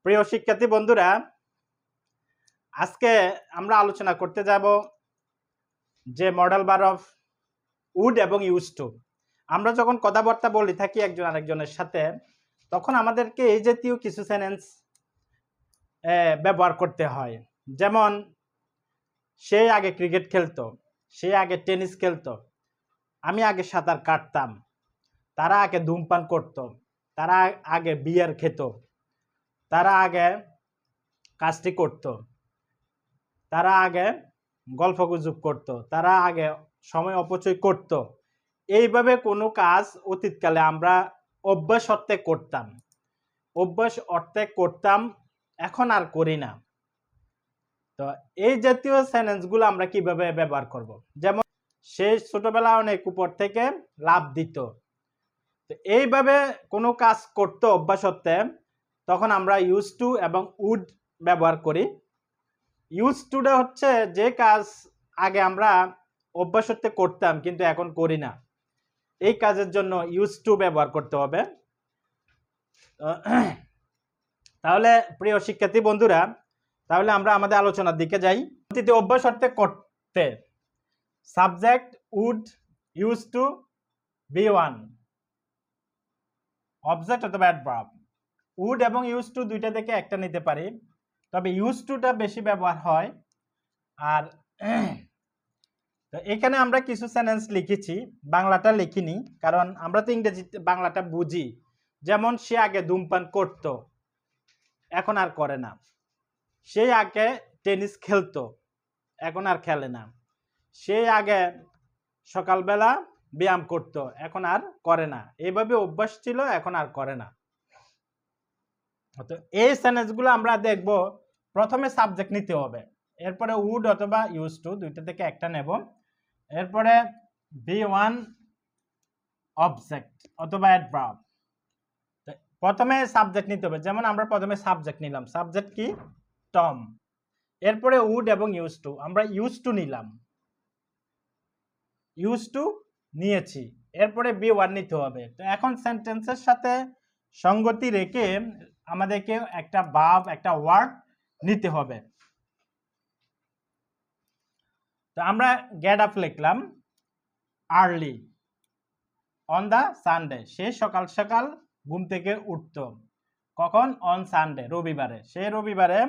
প্রিয় শিক্ষার্থী বন্ধুরা, আজকে আমরা আলোচনা করতে যাব যে মডেল বার অফ উড এবং ইউজ টু। আমরা যখন কথাবার্তা বলি থাকি একজন আরেকজনের সাথে, তখন আমাদেরকে এই জাতীয় কিছু সেন্টেন্স ব্যবহার করতে হয়। যেমন, সে আগে ক্রিকেট খেলতো, সে আগে টেনিস খেলতো, আমি আগে সাঁতার কাটতাম, তারা আগে ধূমপান করতো, তারা আগে বিয়ার খেত, তারা আগে কাজটি করত, তারা আগে গল্পগুজব করত, তারা আগে সময় অপচয় করত। এইভাবে কোনো কাজ অতীতকালে আমরা অভ্যাস অর্থে করতাম, এখন আর করি না। তো এই জাতীয় সেন্টেন্সগুলো আমরা কিভাবে ব্যবহার করব? যেমন, সে ছোটবেলা অনেক উপর থেকে লাভ দিত। তো এইভাবে কোনো কাজ করতে অভ্যাস অর্থে তখন আমরা ইউজ টু এবং উড ব্যবহার করি। ইউজ টুটা হচ্ছে যে কাজ আগে আমরা অভ্যাস অর্থে করতাম কিন্তু এখন করি না, এই কাজের জন্য ইউজ টু ব্যবহার করতে হবে। তাহলে প্রিয় শিক্ষার্থী বন্ধুরা, তাহলে আমরা আমাদের আলোচনার দিকে যাই। অতীতে অভ্যাস অর্থে করতে subject would, use to, V one, object অথবা অ্যাডভার্ব। উড এবং ইউজ টু দুইটা থেকে একটা নিতে পারি, তবে ইউজ টুটা বেশি ব্যবহার হয়। আর তো এখানে আমরা কিছু সেন্টেন্স লিখেছি, বাংলাটা লিখিনি, কারণ আমরা তো ইংরেজিতে বাংলাটা বুঝি। যেমন, সে আগে ধূমপান করত, এখন আর করে না। সে আগে টেনিস খেলতো, এখন আর খেলে না। সে আগে সকালবেলা ব্যায়াম করত, এখন আর করে না। এইভাবে অভ্যাস ছিল, এখন আর করে না। তো এই সেন্টেন্সগুলো আমরা দেখব। প্রথমে সাবজেক্ট নিতে হবে, এরপরে উড অথবা ইউজ টু দুইটা থেকে একটা নেব, এরপরে বি ওয়ান অবজেক্ট অথবা অ্যাডভার্ব। প্রথমে সাবজেক্ট নিতে হবে। যেমন আমরা প্রথমে সাবজেক্ট নিলাম, সাবজেক্ট কি? টম। এরপরে উড এবং ইউজ টু, আমরা ইউজ টু নিলাম, ইউজ টু নিয়েছি, এরপরে বি ওয়ান নিতে হবে। তো এখন সেন্টেন্সের সাথে সঙ্গতি রেখে আমাদেরকে একটা ভার্ব, একটা ওয়ার্ড নিতে হবে। তো আমরা গেট আপ লিখলাম, আর্লি অন দা সানডে, সে সকাল সকাল ঘুম থেকে উঠত। কখন? অন সানডে, রবিবারে। সে রবিবারে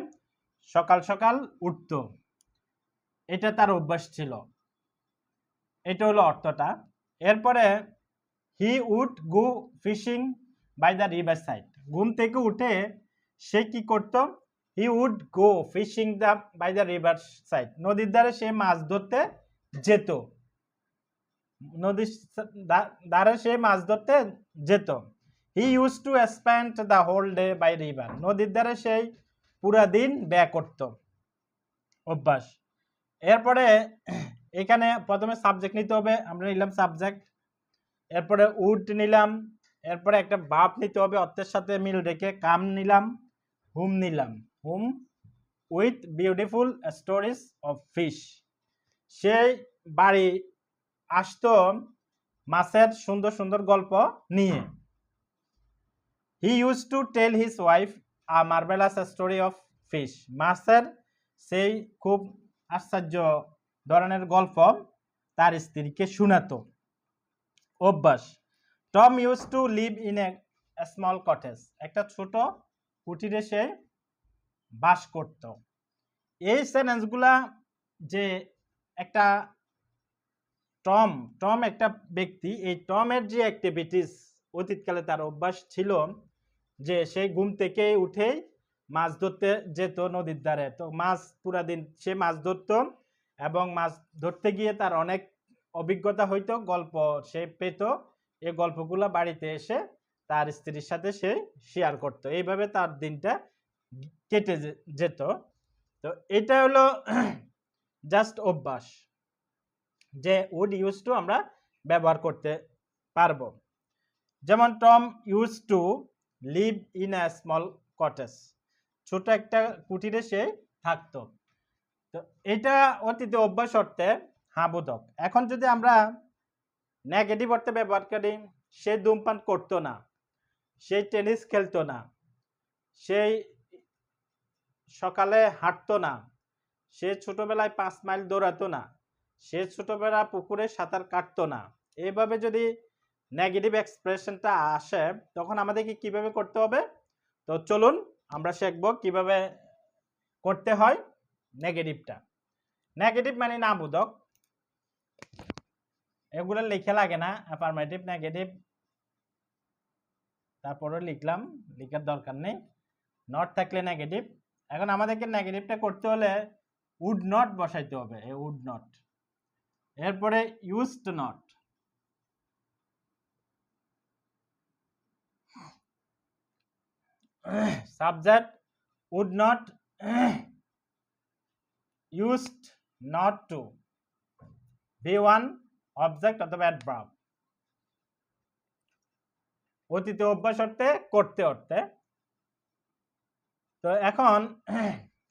সকাল সকাল উঠত, এটা তার অভ্যাস ছিল। এটা হলো অর্থটা। এরপরে he would go fishing by the river side, ঘুম থেকে উঠে সে কি করত? He would go fishing by the river side, নদীর ধারে সে মাছ ধরতে যেত। নদীর ধারে সে মাছ ধরতে যেত। He use to spend the whole day by river, নদীর ধারে সেই পুরা দিন ব্যয় করত, অভ্যাস। এরপরে এখানে প্রথমে সাবজেক্ট নিতে হবে, আমরা নিলাম সাবজেক্ট, এরপরে উড নিলাম, এরপরে একটা ভার্ব নিতে হবে অর্থের সাথে মিল রেখে, কাম নিলাম, হুম নিলাম, হুম with beautiful stories of fish, সেই বাড়ি আসতো মাছের সুন্দর সুন্দর গল্প নিয়ে। He use to tell his wife a marvellous story of fish, মাছের সেই খুব আশ্চর্য ধরনের গল্প তার স্ত্রীকে শোনাতো, অভ্যাস। Tom use to live in a small cottage, একটা ছোট কুটিরে সে বাস করত। এই সেন্টেন্সগুলা যে একটা টম একটা ব্যক্তি, এই টমের যে অ্যাক্টিভিটিস অতীতকালে তার অভ্যাস ছিল যে সে ঘুম থেকে উঠেই মাছ ধরতে যেত নদীর ধারে। তো মাছ পুরা দিন সে মাছ ধরত এবং মাছ ধরতে গিয়ে তার অনেক অভিজ্ঞতা হইতো, গল্প সে পেত। এই গল্পগুলো বাড়িতে এসে তার স্ত্রীর সাথে সে শেয়ার করত, এইভাবে তার দিনটা কেটে যেত। তো এটা হলো জাস্ট অভ্যাস, যে উড ইউজ টু আমরা ব্যবহার করতে পারবো। যেমন, Tom use to live in a small cottage, ছোট একটা কুটিরে সে থাকতো। তো এটা অতীতে অভ্যাস অর্থে হাবোধক। এখন যদি আমরা নেগেটিভ অর্থে ব্যবহার করি, সে ধূমপান করতো না, সে টেনিস খেলতো না, সেই সকালে হাঁটতো না, সে ছোটবেলায় 5 মাইল দৌড়াতো না, সে ছোটবেলা পুকুরে সাঁতার কাটতো না, এইভাবে যদি নেগেটিভ এক্সপ্রেশনটা আসে তখন আমাদেরকে কিভাবে করতে হবে? তো চলুন আমরা শিখব কিভাবে করতে হয় নেগেটিভটা। নেগেটিভ মানে না বোধক, এগুলো লিখে লাগে না, অ্যাফার্মেটিভ নেগেটিভ তারপরে লিখলাম, লিখার দরকার নেই, নট থাকলে নেগেটিভ। এখন আমাদেরকে নেগেটিভটা করতে হলে উড নট বসাইতে হবে, এ উড নট, এরপরে used not, subject would not, used not to, V1 object অথবা অ্যাডভার্ব, অতীতে অভ্যাস অর্থে করতে অর্থে। তো এখন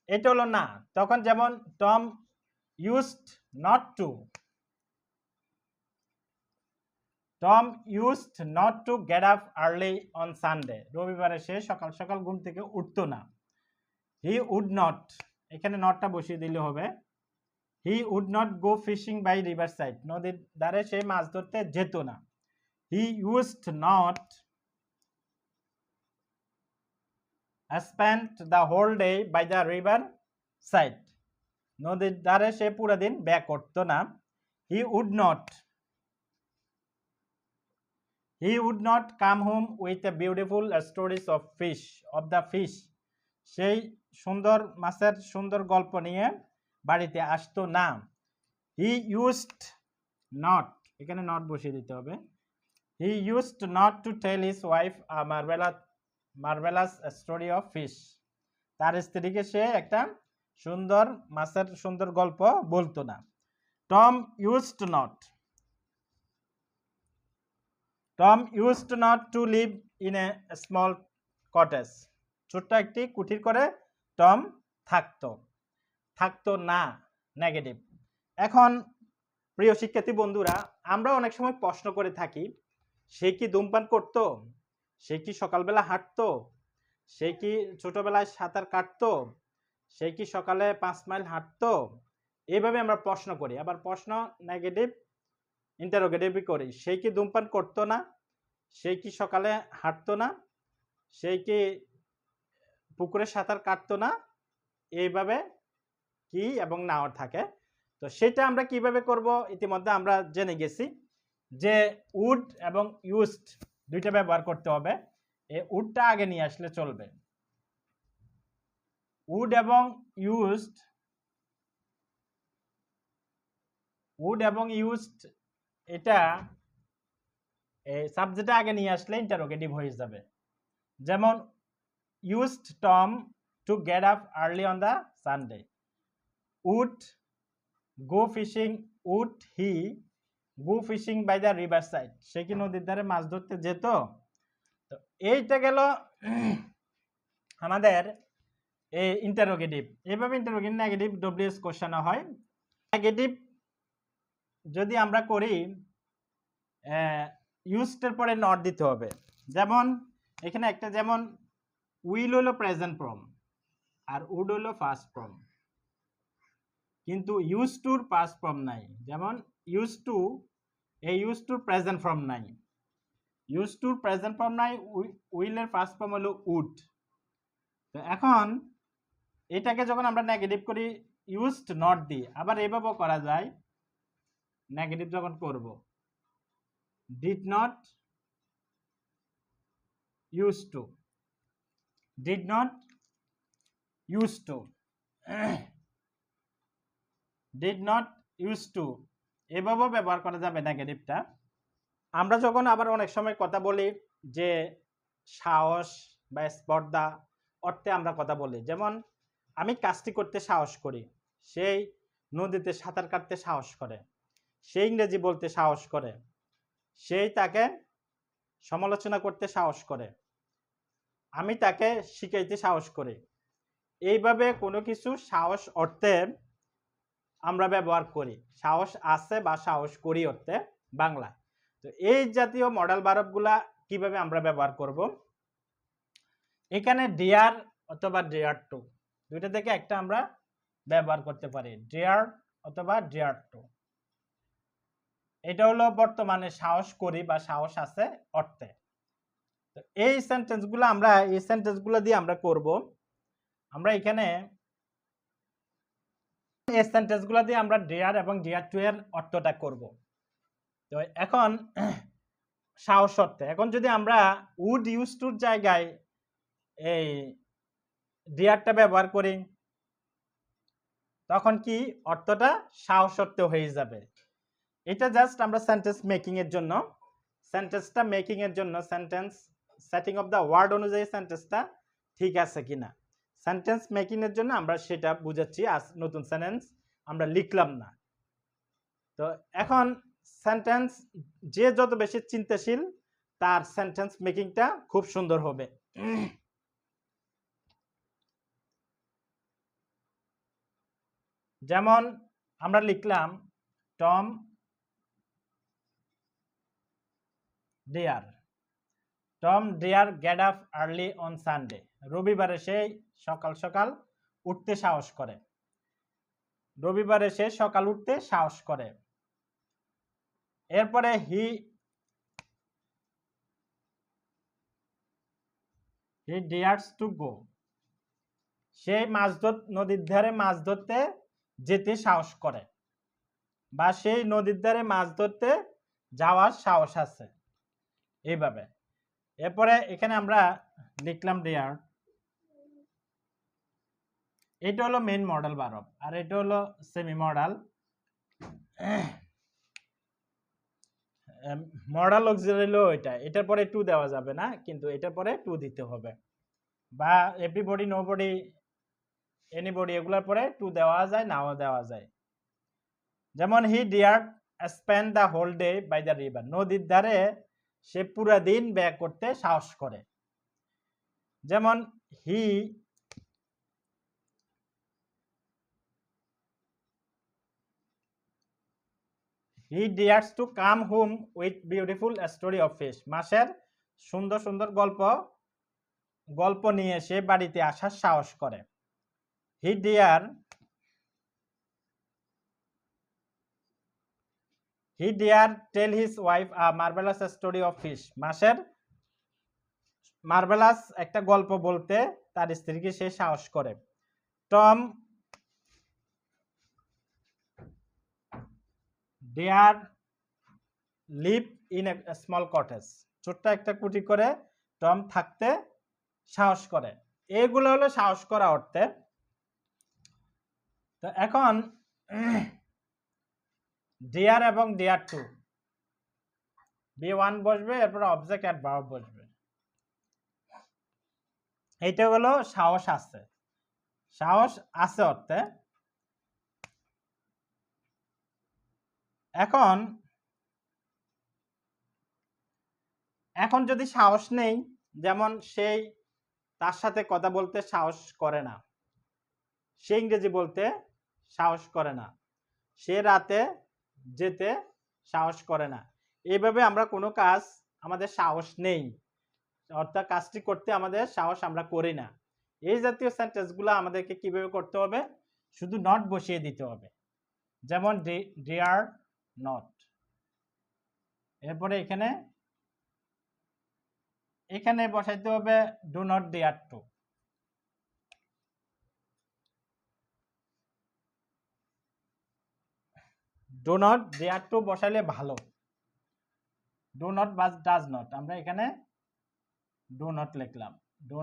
এটা হলো না, তখন যেমন Tom used not to, Tom used not to get up early on Sunday, রবিবারে সে সকাল সকাল ঘুম থেকে উঠতো না। হি উড নট, এখানে নটটা বসিয়ে দিলে হবে, he would not go fishing by river side, নদীর ধারে সে মাছ ধরতে যেত না। He used not spent the whole day by the river side, নদীর ধারে সে পুরো দিন ব্যয় করতো না। he would not come home with a beautiful stories of the fish, সেই সুন্দর মাছের সুন্দর গল্প নিয়ে বাড়িতে আসতো না। he used not, এখানে নট বসিয়ে দিতে হবে, he used not to tell his wife a marvelous story of fish, তার স্ত্রীকে সে একটা সুন্দর মাছের সুন্দর গল্প বলতো না। Tom used not to live in a small cottage, ছোট্ট একটি কুঠির করে টম থাকতো না, নেগেটিভ। এখন প্রিয় শিক্ষার্থী বন্ধুরা, আমরা অনেক সময় প্রশ্ন করে থাকি, সে কি ধূমপান করতো, সে কি সকালবেলা হাঁটতো, সে কি ছোটবেলায় সাঁতার কাটতো, সে কি সকালে 5 মাইল হাঁটতো, এইভাবে আমরা প্রশ্ন করি। আবার প্রশ্ন নেগেটিভ ইন্টারোগেটিভ করি, সে কি ধূমপান করতো না, সে কি সকালে হাঁটতো না, সে কি পুকুরে সাঁতার কাটতো না, এইভাবে কি এবং নাও থাকে। তো সেটা আমরা কিভাবে করব ইতিমধ্যে আমরা জেনে গেছি যে উড এবং ইউজড দুইটা ব্যবহার করতে হবে। এই উডটা আগে নিয়ে আসলে চলবে। উড এবং ইউজড এটা সাবজেক্ট আগে নিয়ে আসলে ইন্টারোগেটিভ হয়ে যাবে। যেমন used Tom to get up early on the Sunday, would go fishing, would he go fishing by the river side, সে কি নদীর ধারে মাছ ধরতে যেত। তো এইটা গেল আমাদের এই ইন্টারোগেটিভ। এইভাবে ইন্টারোগেটিভ নেগেটিভ ডব্লিউএস কোশ্চেন হয়। নেগেটিভ যদি আমরা করি ইউজডের পরে নট দিতে হবে। যেমন এখানে একটা, যেমন উইল হলো প্রেজেন্ট ফর্ম আর উড হলো ফার্স্ট ফর্ম, কিন্তু ইউজ টুর পাস্ট ফর্ম নাই। যেমন ইউজ টু, এই ইউজ টুর প্রেজেন্ট ফর্ম নাই, ইউজ টুর প্রেজেন্ট ফর্ম নাই, উইলের ফার্স্ট ফর্ম হলো উড। তো এখন এটাকে যখন আমরা নেগেটিভ করি ইউজড নট দিই, আবার এভাবেও করা যায়। নেগেটিভ যখন করব, did not use to, did not use to, did not use to, এভাবেও ব্যবহার করা যাবে নেগেটিভটা। আমরা যখন আবার অনেক সময় কথা বলি যে সাহস বা স্পর্ধা অর্থে আমরা কথা বলি, যেমন আমি কাজটি করতে সাহস করি, সেই নদীতে সাঁতার কাটতে সাহস করে, সে ইংরেজি বলতে সাহস করে, সেই তাকে সমালোচনা করতে সাহস করে, আমি তাকে শিখাইতে সাহস করি। এইভাবে কোনো কিছু সাহস অর্থে আমরা ব্যবহার করি, সাহস আছে বা সাহস করি অর্থে বাংলা। তো এই জাতীয় মডেল ভার্বগুলা কিভাবে আমরা ব্যবহার করব, এখানে ডিয়ার অথবা ডিয়ার টু, দুইটা থেকে একটা আমরা ব্যবহার করতে পারি, ডেয়ার অথবা ডেয়ার টু। এটা হলো বর্তমানে সাহস করি বা সাহস আছে অর্থে। তো এই সেন্টেন্সগুলো দিয়ে আমরা করব। আমরা এখানে এই সেন্টেন্সগুলো দিয়ে আমরা ডেয়ার এবং ডেয়ার টু এর অর্থটা করব। তো এখন সাহস অর্থে, এখন যদি আমরা উড ইউজ টুর জায়গায় এই ডেয়ারটা ব্যবহার করি, তখন কি অর্থটা সাহস অর্থে হয়ে যাবে। এটা জাস্ট আমরা সেন্টেন্স মেকিং এর জন্য, সেন্টেন্সটা মেকিং এর জন্য, sentence setting of the word অনুযায়ী সেন্টেন্সটা ঠিক আছে কিনা, সেন্টেন্স মেকিং এর জন্য আমরা সেটা বুঝাচ্ছি। আজ নতুন সেন্টেন্স আমরা লিখলাম না। তো এখন সেন্টেন্স যে যত বেশি চিন্তাশীল, তার সেন্টেন্স মেকিংটা খুব সুন্দর হবে। যেমন আমরা লিখলাম Tom dare, Tom dare get up early on Sunday. রবিবারে সে সকাল সকাল উঠতে সাহস করে, রবিবারে সে সকাল উঠতে সাহস করে। এরপরে হি ডিয়ার্স টু গো, সে নদীর ধারে মাছ ধরতে যেতে সাহস করে, বা সেই নদীর ধারে মাছ ধরতে যাওয়ার সাহস আছে, এইভাবে। এরপরে এখানে আমরা লিখলাম ডিয়ার, এটা হলো মেইন মডেল ভার্ব, আর এটা হলো সেমি মডেল। মডেল অক্সিলারি হলো এটা, এটার পরে টু দেওয়া যাবে না, কিন্তু এটার পরে টু দিতে হবে, বা এভরিবডি, নোবডি, এনিবডি, এগুলোর পরে টু দেওয়া যায়, নাও দেওয়া যায়। যেমন he dare spend the whole day by the river, নদীর ধারে সে পুরা দিন ব্যয় করতে সাহস করে। যেমন he dares to come home with beautiful story of fish, মাছের সুন্দর সুন্দর গল্প নিয়ে সে বাড়িতে আসার সাহস করে। He dare tell his wife a marvellous story of fish, মাছের মার্ভেলাস একটা গল্প বলতে তার স্ত্রীকে সে সাহস করে। Tom dare live in a small cottage, ছোট্ট একটা কুটি করে টম থাকতে সাহস করে। এগুলো হলো সাহস করা অর্থে। তো এখন ডিয়ার এবং ডিয়ার টু, বি1 বসবে, এরপর অবজেক্ট অ্যাড ভার্ব বসবে। এইটা হলো সাহস আছে, সাহস আছে অর্থে। এখন যদি সাহস নেই, যেমন সেই তার সাথে কথা বলতে সাহস করে না, সে ইংরেজি বলতে সাহস করে না, সে রাতে যেতে সাহস করে না, এইভাবে আমরা কোনো কাজ আমাদের সাহস নেই, অর্থাৎ কাজটি করতে আমাদের সাহস আমরা করি না, এই জাতীয় সেন্টেন্সগুলো আমাদেরকে কিভাবে করতে হবে, শুধু নট বসিয়ে দিতে হবে। যেমন ডিয়ার নট, এরপরে এখানে বসাইতে হবে do not dare to. Do not dare to বসাইলে ভালো, ডু নট বা ডাজ নট, আমরা এখানে ডু নট লিখলাম, do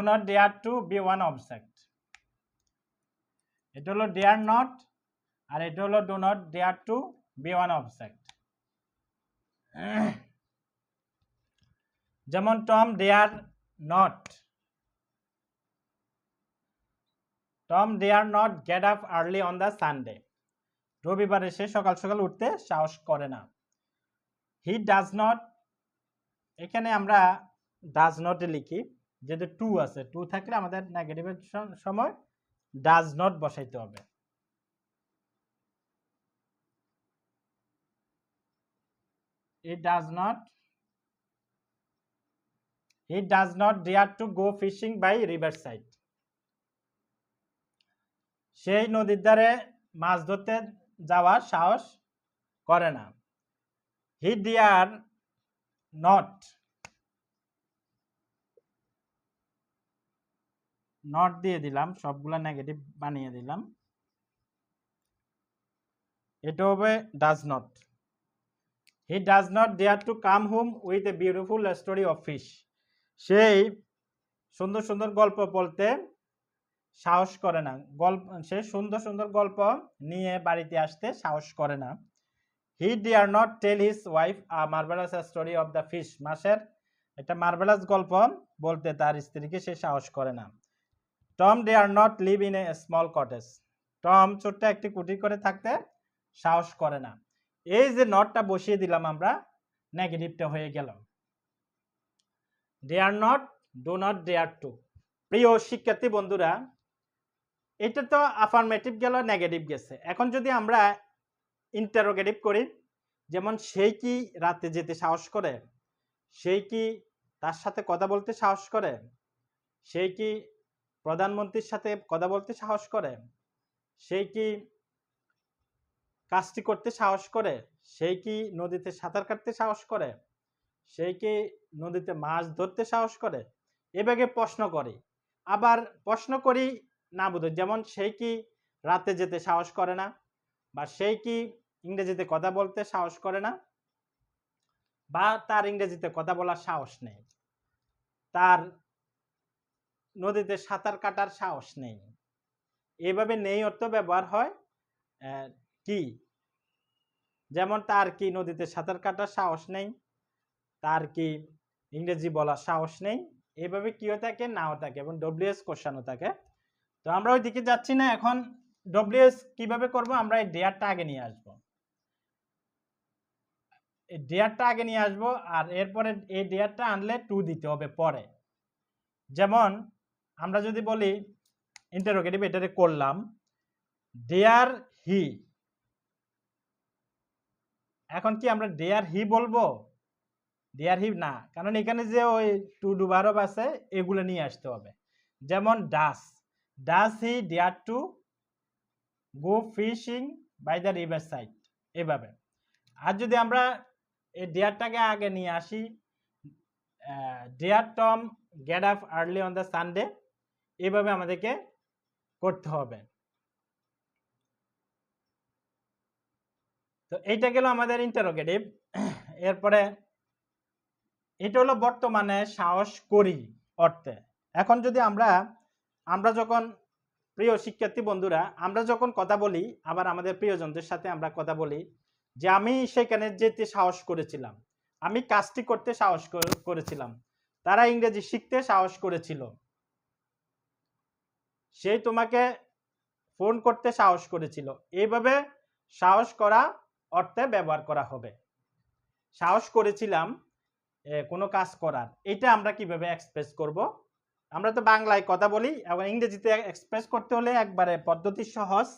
not dare to V one object. এটা হলো ডিয়ার নট, আর এটা হলো do not dare to V one object. যেমন Tom dare not get up early on the Sunday, রবিবারে সে সকাল সকাল উঠতে সাহস করে না। হি ডাজ নট, এখানে আমরা ডাজ নট লিখি, যেহেতু টু আছে, টু থাকলে আমাদের নেগেটিভের সময় ডাজ নট বসাইতে হবে। It does not he does not dare to go fishing by river side, সেই নদীর ধারে মাছ ধরতে যাওয়ার সাহস করে না। হি ডিয়ার নট, নট দিয়ে দিলাম, সবগুলা নেগেটিভ বানিয়ে দিলাম, এটা হবে does not. He does not dare to come home with a beautiful story of fish, সেই সুন্দর সুন্দর গল্প বলতে সাহস করে না, সে সুন্দর সুন্দর গল্প নিয়ে বাড়িতে আসতে সাহস করে না। He dare not tell his wife a marvellous story of the fish, মাছের একটা মার্ভেলাস গল্প বলতে তার স্ত্রীকে সে সাহস করে না। Tom dare not live in a small cottage, Tom ছোট্ট একটি কুটি করে থাকতে সাহস করে না। এই যে নটটা বসিয়ে দিলাম আমরা, নেগেটিভটা হয়ে গেল। Dare not, do not dare to. প্রিয় শিক্ষার্থী বন্ধুরা, এটা তো আফার্মেটিভ গেল, নেগেটিভ গেছে। এখন যদি আমরা ইন্টারোগেটিভ করি, যেমন সেই কি রাতে যেতে সাহস করে, সেই কি তার সাথে কথা বলতে সাহস করে, সেই কি প্রধানমন্ত্রীর সাথে কথা বলতে সাহস করে, সেই কি কাজটি করতে সাহস করে, সেই কি নদীতে সাঁতার কাটতে সাহস করে, সেই কি নদীতে মাছ ধরতে সাহস করে, এভাবে প্রশ্ন করি। আবার প্রশ্ন করি না বোধ, যেমন সেই কি রাতে যেতে সাহস করে না, বা সেই কি ইংরেজিতে কথা বলতে সাহস করে না, বা তার ইংরেজিতে কথা বলার সাহস নেই, তার নদীতে সাঁতার কাটার সাহস নেই। এভাবে নেই অর্থ ব্যবহার হয় কি, যেমন তার কি নদীতে সাঁতার কাটার সাহস নেই, তার কি ইংরেজি বলার সাহস নেই, এইভাবে কিও থাকে নাও থাকে, এবং ডব্লিউএস কোশ্চেনও থাকে। তো আমরা ওই দিকে যাচ্ছি না, এখন ডব্লিউএস কিভাবে করব, আমরা এই ডেয়ারটা আগে নিয়ে আসবো, এই ডেয়ারটা আগে নিয়ে আসবো, আর এরপরে এই ডেয়ারটা আনলে টু দিতে হবে পরে। যেমন আমরা যদি বলি ইন্টারোগেটিভ, এটারে করলাম ডেয়ার হি, এখন কি আমরা ডেয়ার হি বলবো? ডেয়ার হি না, কারণ এখানে যে ওই টু ডু ভার্ব আছে এগুলো নিয়ে আসতে হবে। যেমন does, does he dare to go fishing by the river side, এভাবে। আর যদি আমরা এই ডেয়ারটাকে আগে নিয়ে আসি, dare Tom get up early on the Sunday, এভাবে আমাদেরকে করতে হবে। তো এইটা গেল আমাদের ইন্টারোগেটিভ। এরপরে এটা হলো বর্তমানে সাহস করি অর্থে। এখন যদি আমরা যখন, প্রিয় শিক্ষার্থী বন্ধুরা, আমরা যখন কথা বলি, আবার আমাদের প্রিয়জনদের সাথে আমরা কথা বলি যে আমি সেখানে যেতে সাহস করেছিলাম, আমি কাজটি করতে সাহস করেছিলাম, তারা ইংরেজি শিখতে সাহস করেছিল, সেই তোমাকে ফোন করতে সাহস করেছিল, এইভাবে সাহস করা অর্থে ব্যবহার করা হবে। সাহস করেছিলাম কোনো কাজ করার, এটা আমরা কিভাবে এক্সপ্রেস করব? আমরা তো বাংলায় কথা বলি, এবং ইংরেজিতে এক্সপ্রেস করতে হলে একবারে পদ্ধতি সহজ,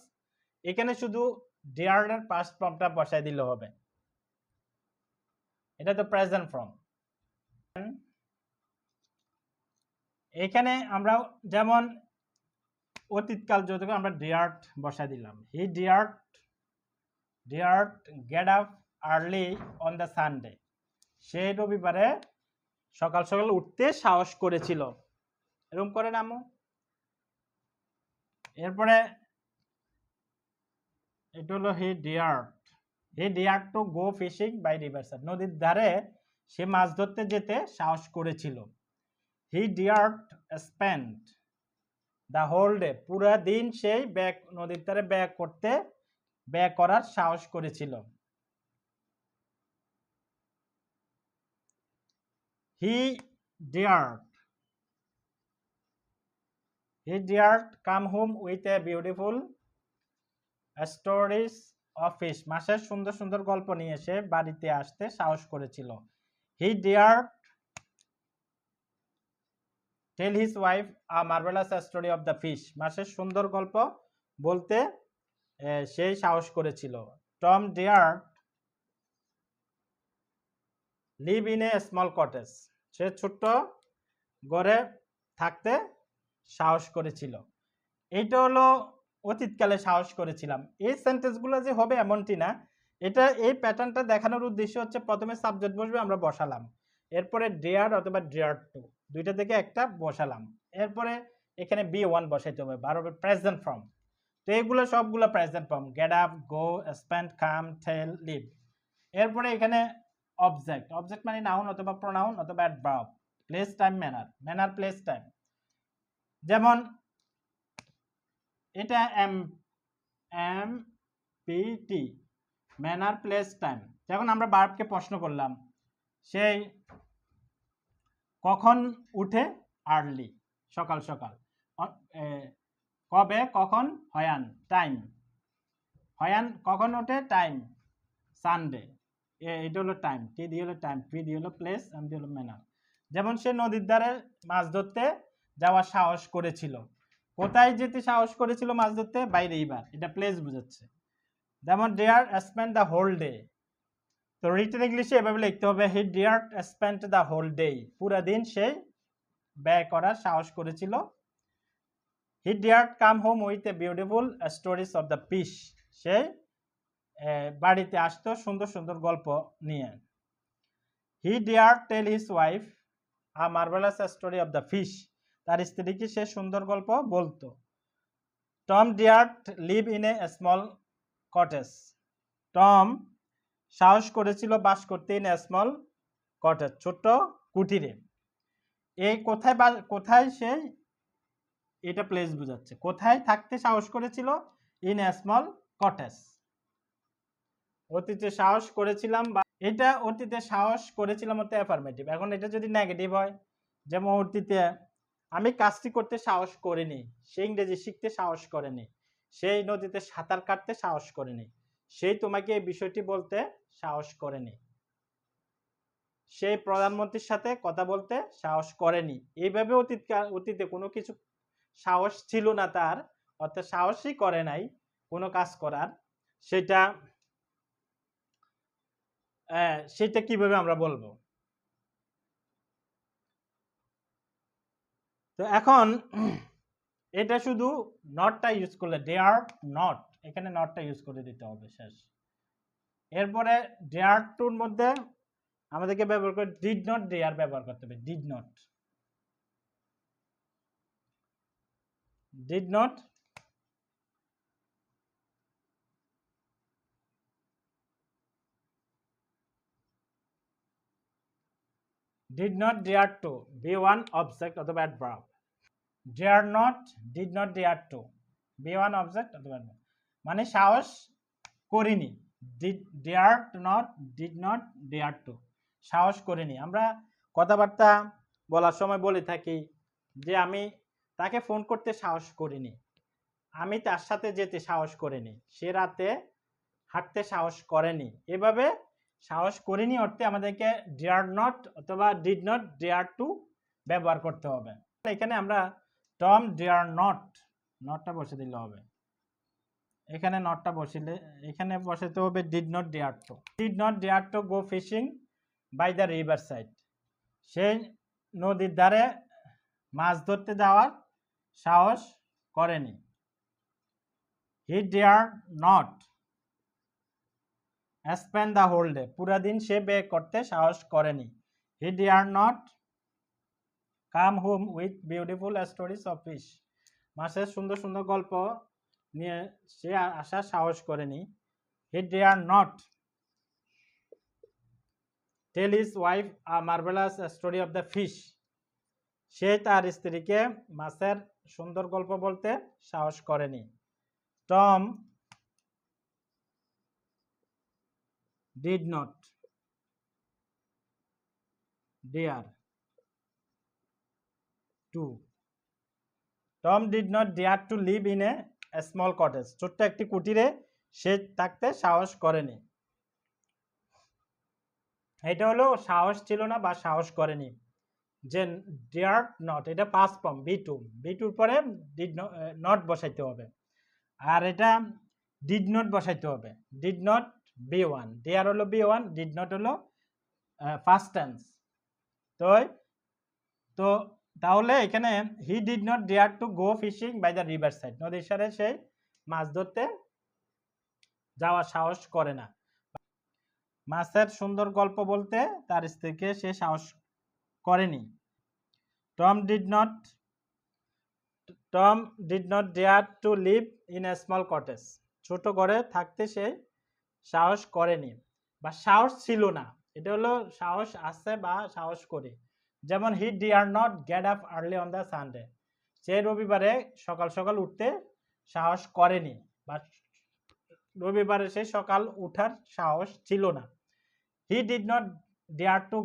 এখানে শুধু ডিয়ারের পাস্ট ফর্মটা বসাই দিলে হবে, এটা তো প্রেজেন্ট ফর্ম। এখানে আমরা যেমন অতীতকাল যতটুকু আমরা ডিয়ার্ট বসাই দিলাম, he dared get up early on the Sunday, সেই রবিবারে সকাল সকাল উঠতে সাহস করেছিল, এরকম করে নামো। এরপরে এটা হলো he dared to go fishing by river side, নদীর ধারে সে মাছ ধরতে যেতে সাহস করেছিল। He dared spend the whole day, পুরো দিন সেই নদীর ধারে ব্যয় করার সাহস করেছিল। He dared come home with a beautiful stories of fish, মাছের সুন্দর সুন্দর গল্প নিয়ে এসে বাড়িতে আসতে সাহস করেছিল। He dared tell his wife a marvellous story of the fish, মাছের সুন্দর গল্প বলতে সেই সাহস করেছিল। Tom dared live in a small cottage, সে ছোট্ট গড়ে থাকতে সাহস করেছিল। এইটা হলো অতীতকালে সাহস করেছিলাম। এই সেন্টেন্সগুলো যে হবে এমনটি না, এটা এই প্যাটার্নটা দেখানোর উদ্দেশ্য হচ্ছে প্রথমে সাবজেক্ট বসবে, আমরা বসালাম, এরপরে ডেয়ার অথবা ডেয়ার টু দুইটা থেকে একটা বসালাম, এরপরে এখানে বি ওয়ান বসাইতে হবে, বারবার প্রেজেন্ট ফর্ম। তো এইগুলো সবগুলো present form, get up, go, spend, come, tell, live. এরপরে এখানে অবজেক্ট, অবজেক্ট মানে নাউন অথবা প্রোনাউন অথবা adverb, place, time, manner, manner, place, time. যেমন এটা M M P T, manner, place, time. যখন আমরা ভার্বকে প্রশ্ন করলাম, সেই কখন উঠে, আর্লি, সকাল সকাল। কবে, কখন, হয়ান, টাইম, হয়ান কখন ওঠে, টাইম, সানডে। এটা হলো টাইম, টি দিয়ে হলো টাইম, পি দিয়ে হলো প্লেস, এম দিয়ে হলো ম্যানার। যেমন সে নদীর ধারে মাছ ধরতে যাওয়ার সাহস করেছিল। কোথায় যেতে সাহস করেছিল মাছ ধরতে? বাই রিভার, এটা প্লেস বোঝাচ্ছে। যেমন dare spend the whole day, তো রিটেন ইংলিশে এভাবে লিখতে হবে, he dare spend the whole day, পুরা দিন সে ব্যয় করার সাহস করেছিল। He dare come home with a beautiful stories of the fish, সে বাড়িতে আসতো সুন্দর সুন্দর গল্প নিয়ে। He dare tell his wife a marvellous story of the fish, তার স্ত্রীকে সে সুন্দর গল্প বলতো। Tom dare live in a small cottage, Tom সাহস করেছিল বাস করতে ইন এ স্মল কটেজ, ছোট্ট কুটিরে। এই কোথায় কোথায় সে, এটা প্লেস বোঝাচ্ছে, কোথায় থাকতে সাহস করেছিল, ইন এ স্মল কটেজ। অতীতে সাহস করেছিলাম, বা এটা অতীতে সাহস করেছিলাম হতে অ্যাফার্মেটিভ। এখন এটা যদি নেগেটিভ হয়, যেমন অতীতে আমি কাজটি করতে সাহস করিনি, সে ইংরেজি শিখতে সাহস করেনি, সেই নদীতে সাঁতার কাটতে সাহস করেনি, সেই তোমাকে এই বিষয়টি বলতে সাহস করেনি, সেই প্রধানমন্ত্রীর সাথে কথা বলতে সাহস করেনি। এইভাবে অতীতে কোনো কিছু সাহস ছিল না তার, অর্থাৎ সাহসই করে নাই কোনো কাজ করার, সেটা সেটা কিভাবে আমরা বলবো? তো এখন এটা শুধু নটটা ইউজ করলে, ডেয়ার নট, এখানে নটটা ইউজ করে দিতে হবে, শেষ। এরপরে ডেয়ার টুর মধ্যে আমাদেরকে ব্যবহার করে ডিড নট ডেয়ার ব্যবহার করতে হবে, did not, did not did not dare to, be1 object অথবা adverb, dare not, did not dare to, be1 object অথবা adverb, মানে সাহস করিনি, dare not, did not dare to, সাহস করিনি। আমরা কথাবার্তা বলার সময় বলে থাকি যে আমি তাকে ফোন করতে সাহস করিনি, আমি তার সাথে যেতে সাহস করিনি, সে রাতে হাঁটতে সাহস করেনি। এভাবে সাহস করিনি অর্থে আমাদেরকে ডেয়ার নট অথবা ডিড নট ডেয়ার টু ব্যবহার করতে হবে। এখানে আমরা টম ডেয়ার নট, নটটা বসে দিলে হবে, এখানে নটটা বসিলে এখানে বসাতে হবে did not dare to, did not dare to go fishing by the river side, সেই নদীর ধারে মাছ ধরতে যাওয়ার সাহস করেনি। He dare not spend the whole day, পুরা দিন সে ব্যয় করতে সাহস করেনি। He dare not come home with beautiful stories of fish, মাছের সুন্দর সুন্দর গল্প নিয়ে সে আসার সাহস করেনি। He dare not tell his wife a marvellous story of the fish, সে তার স্ত্রীকে মাছের সুন্দর গল্প বলতে সাহস করেনি। টম did not dare to, Tom did not dare to live in a small cottage, ছোট্ট একটি কুটিরে সে থাকতে সাহস করেনি। এটা হলো সাহস ছিল না বা সাহস করেনি। যে ডেয়ার নট, এটা পাস্ট ফর্ম, বি টুর পরে ডিড নট বসাইতে হবে, আর এটা ডিড নট বসাইতে হবে, did not V one, dare হলো বি ওয়ান, ডিড নট হলো ফার্স্ট টেন্স। তো তাহলে এখানে he did not dare to go fishing by the river side, নদীর সাথে সে মাছ ধরতে যাওয়ার সাহস করে না। মাছের সুন্দর গল্প বলতে তার স্ত্রীকে সে সাহস করেনি। Tom did not dare to live in a small cottage, ছোট ঘরে থাকতে সে সাহস করেনি বা সাহস ছিল না। এটা হলো সাহস আছে বা সাহস করে। যেমন he dare not get up early on the Sunday, সে রবিবারে সকাল সকাল উঠতে সাহস করেনি বা রবিবারে সে সকাল উঠার সাহস ছিল না। He did not dare to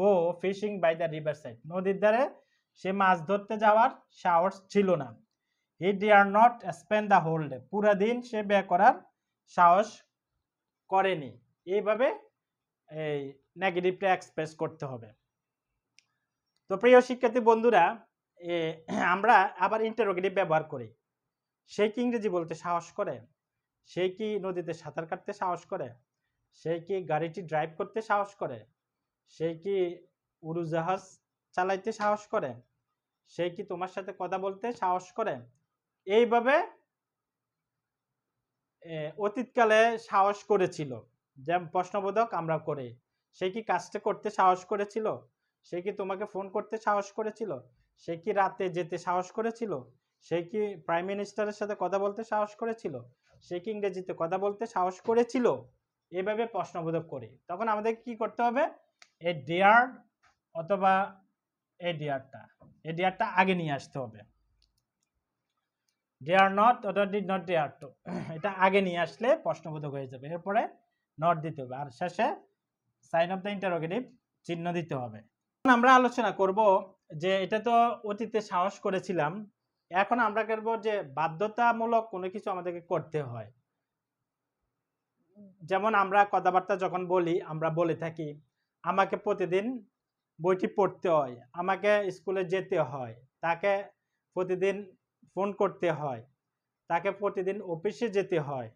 go fishing by the river side, নদীর ধারে সে মাছ ধরতে যাওয়ার সাহস ছিল না। He dare not spend the whole day, পুরা দিন সে ব্যয় করার সাহস করেনি। এইভাবে এই নেগেটিভটা এক্সপ্রেস করতে হবে। তো প্রিয় শিক্ষার্থী বন্ধুরা, আমরা আবার ইন্টারোগেটিভ ব্যবহার করি। সে কি ইংরেজি বলতে সাহস করে? সে কি নদীতে সাঁতার কাটতে সাহস করে? সে কি গাড়িটি ড্রাইভ করতে সাহস করে? সে কি উড়োজাহাজ চালাইতে সাহস করে? সে কি তোমার সাথে কথা বলতে সাহস করে? এইভাবে অতীতকালে সাহস করেছিল, যেমন প্রশ্নবোধক আমরা করি। সে কি কাজটা করতে সাহস করেছিল? সে কি তোমাকে ফোন করতে সাহস করেছিল? সে কি রাতে যেতে সাহস করেছিল? সে কি প্রাইম মিনিস্টারের সাথে কথা বলতে সাহস করেছিল? সে কি ইংরেজিতে কথা বলতে সাহস করেছিল? এভাবে প্রশ্নবোধক করি। তখন আমাদের কি করতে হবে? এ ডেয়ার অথবা এ ডিয়ারটা আগে নিয়ে আসতে হবে। ডেয়ার নট অথবা ডিড নট ডেয়ার টু, এটা আগে নিয়ে আসলে প্রশ্নবোধক হয়ে যাবে। এরপরে নট দিতে হবে আর শেষে সাইন অফ দ্য ইন্টারোগেটিভ চিহ্ন দিতে হবে। এখন আমরা আলোচনা করব যে এটা তো অতীতে সাহস করেছিলাম, এখন আমরা করব যে বাধ্যতামূলক কোনো কিছু আমাদেরকে করতে হয়। যেমন আমরা কথাবার্তা যখন বলি, আমরা বলে থাকি আমাকে প্রতিদিন বইটি পড়তে হয়, আমাকে স্কুলে যেতে হয়, তাকে প্রতিদিন ফোন করতে হয়, তাকে প্রতিদিন অফিসে যেতে হয়,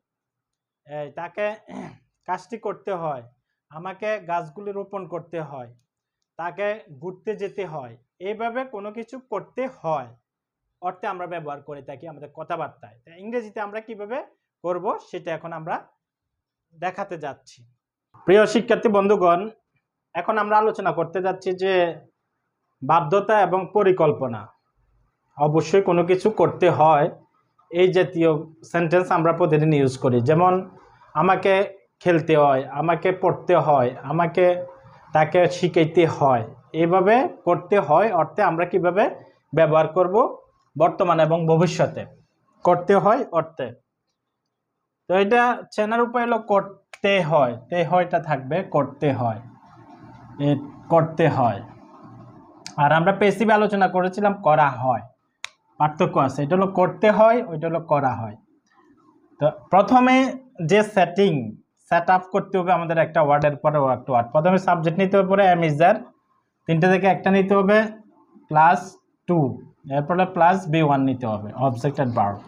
তাকে কাজটি করতে হয়, আমাকে গাছগুলি রোপণ করতে হয়, তাকে ঘুরতে যেতে হয়। এইভাবে কোনো কিছু করতে হয় অর্থে আমরা ব্যবহার করে থাকি আমাদের কথাবার্তায়। ইংরেজিতে আমরা কিভাবে করব সেটা এখন আমরা দেখাতে যাচ্ছি। প্রিয় শিক্ষার্থী বন্ধুগণ, এখন আমরা আলোচনা করতে যাচ্ছি যে বাধ্যতা এবং পরিকল্পনা। অবশ্যই কোনো কিছু করতে হয়, এই জাতীয় সেন্টেন্স আমরা প্রতিদিন ইউজ করি। যেমন আমাকে খেলতে হয়, আমাকে পড়তে হয়, আমাকে তাকে শিখাইতে হয়। এইভাবে করতে হয় অর্থে আমরা কিভাবে ব্যবহার করব বর্তমানে এবং ভবিষ্যতে। করতে হয় অর্থে, তো এটা চেনার উপায় হলো করতে হয়, তে হয়টা থাকবে করতে হয়, করতে হয়। আর আমরা পেসিভ আলোচনা করেছিলাম করা হয়, পার্থক্য আছে। এটা হলো করতে হয়, ওইটা হলো করা হয়। তো প্রথমে যে সেট আপ করতে হবে আমাদের একটা ওয়ার্ডের পরে ওয়ার্ড টু ওয়ার্ড। প্রথমে সাবজেক্ট নিতে হবে, পরে এম ইজ দ্যার, তিনটে থেকে একটা নিতে হবে, +2, এরপরে +B1 নিতে হবে, অবজেক্ট এন্ড ভার্ব।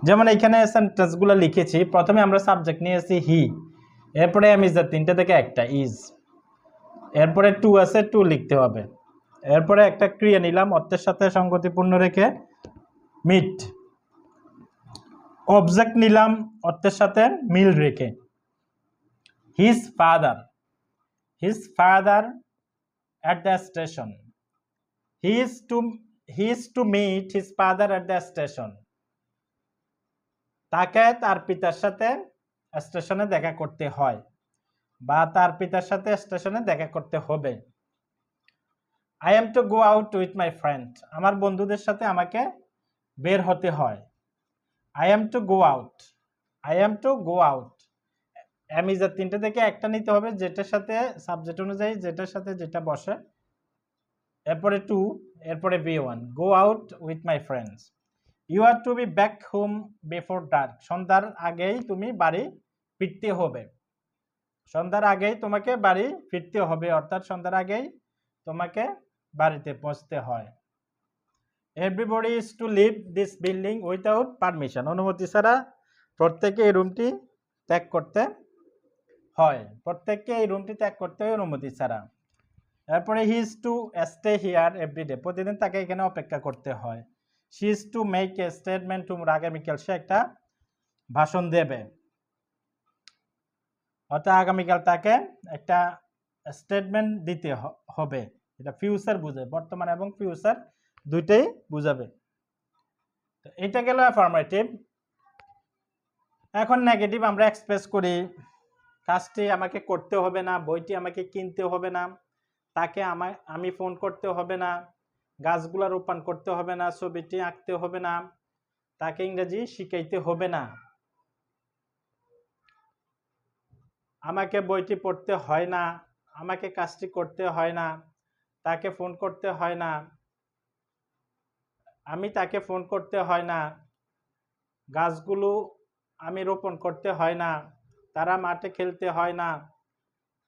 যেমন এখানে সেন্টেন্সগুলো লিখেছি, প্রথমে আমরা সাবজেক্ট নিয়েছি হি, এরপরে এম ইজ দ্যার, তিনটে থেকে একটা ইজ, এরপরে টু আছে, টু লিখতে হবে, এরপরে একটা ক্রিয়া নিলাম অর্থের সাথে সঙ্গতিপূর্ণ রেখে মিট, অবজেক্ট নিলাম অর্থের সাথে মিল রেখে his father at the station, he is to meet his father at the station, তাকে তার পিতার সাথে স্টেশনে দেখা করতে হয় বা তার পিতার সাথে স্টেশনে দেখা করতে হবে। I am to go out with my friend, আমার বন্ধুদের সাথে আমাকে বের হতে হয়। I am to go out, am is এর তিনটে থেকে একটা নিতে হবে, যেটার সাথে সাবজেক্ট অনুযায়ী যেটার সাথে যেটা বসে, এরপরে টু, এরপরে B1, go out with my friends, you are to be back home before dark, সন্ধ্যার আগেই তুমি বাড়ি ফিরতে হবে, সন্ধ্যার আগেই তোমাকে বাড়ি ফিরতে হবে, অর্থাৎ সন্ধ্যার আগেই তোমাকে বাড়িতে পৌঁছতে হয়। everybody is to leave this building without permission, অনুমতি ছাড়া প্রত্যেককে এই রুমটি ত্যাগ করতে হয়, প্রত্যেককে এই রুমটি ত্যাগ করতে হয় অনুমতি ছাড়া। এরপরে he is to stay here everyday, প্রতিদিন তাকে এখানে অপেক্ষা করতে হয়। She is to make a statement tomorrow, আগামীকাল সে একটা ভাষণ দেবে, অর্থাৎ আগামীকাল তাকে একটা স্টেটমেন্ট দিতে হবে। এটা ফিউচার বুঝায়, বর্তমান এবং ফিউচার দুইটাই বুঝাবে। তো এটা গেল অ্যাফার্মেটিভ। এখন নেগেটিভ আমরা এক্সপ্রেস করি, কাজটি আমাকে করতে হবে না, বইটি আমাকে কিনতে হবে না, তাকে আমি ফোন করতে হবে না, গাছগুলা রোপণ করতে হবে না, ছবিটি আঁকতে হবে না, তাকে ইংরেজি শিখাইতে হবে না, আমাকে বইটি পড়তে হয় না, আমাকে কাজটি করতে হয় না, তাকে ফোন করতে হয় না, আমি তাকে ফোন করতে হয় না, গাছগুলো আমি রোপণ করতে হয় না, তারা মাঠে খেলতে হয় না,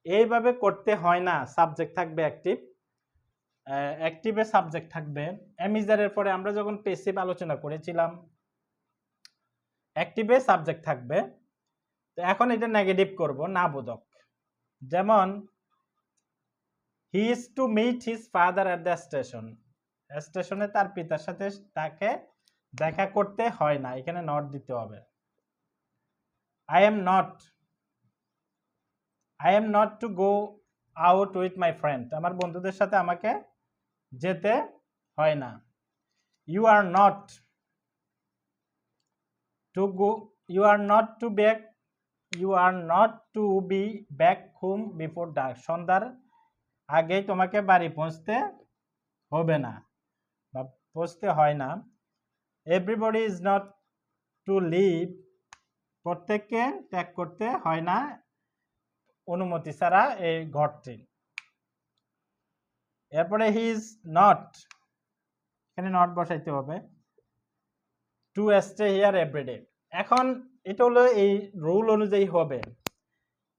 এইভাবে করতে হয় না। সাবজেক্ট থাকবে অ্যাক্টিভ, অ্যাক্টিভে সাবজেক্ট থাকবে। অ্যামিজারের পরে আমরা যখন পেসিভ আলোচনা করেছিলাম, অ্যাক্টিভে সাবজেক্ট থাকবে। তো এখন এটা নেগেটিভ করব, না বোধক। যেমন he is to meet his father at the station, স্টেশনে তার পিতার সাথে তাকে দেখা করতে হয় না, এখানে নট দিতে হবে। I am not to go out with my friend, আমার বন্ধুদের সাথে আমাকে যেতে হয় না। You are not to go, you are not to back, you are not to be back home before dark, সন্ধ্যার আগেই তোমাকে বাড়ি পৌঁছতে হবে না বা পৌঁছতে হয় না। Everybody is not to leave, প্রত্যেককে ত্যাগ করতে হয় না অনুমতি ছাড়া এই ঘরটি। এরপরে হি ইজ নট, এখানে নট বসাইতে হবে, টু স্টে হিয়ার এভরিডে। এখন এটা হলো এই রুল অনুযায়ী হবে।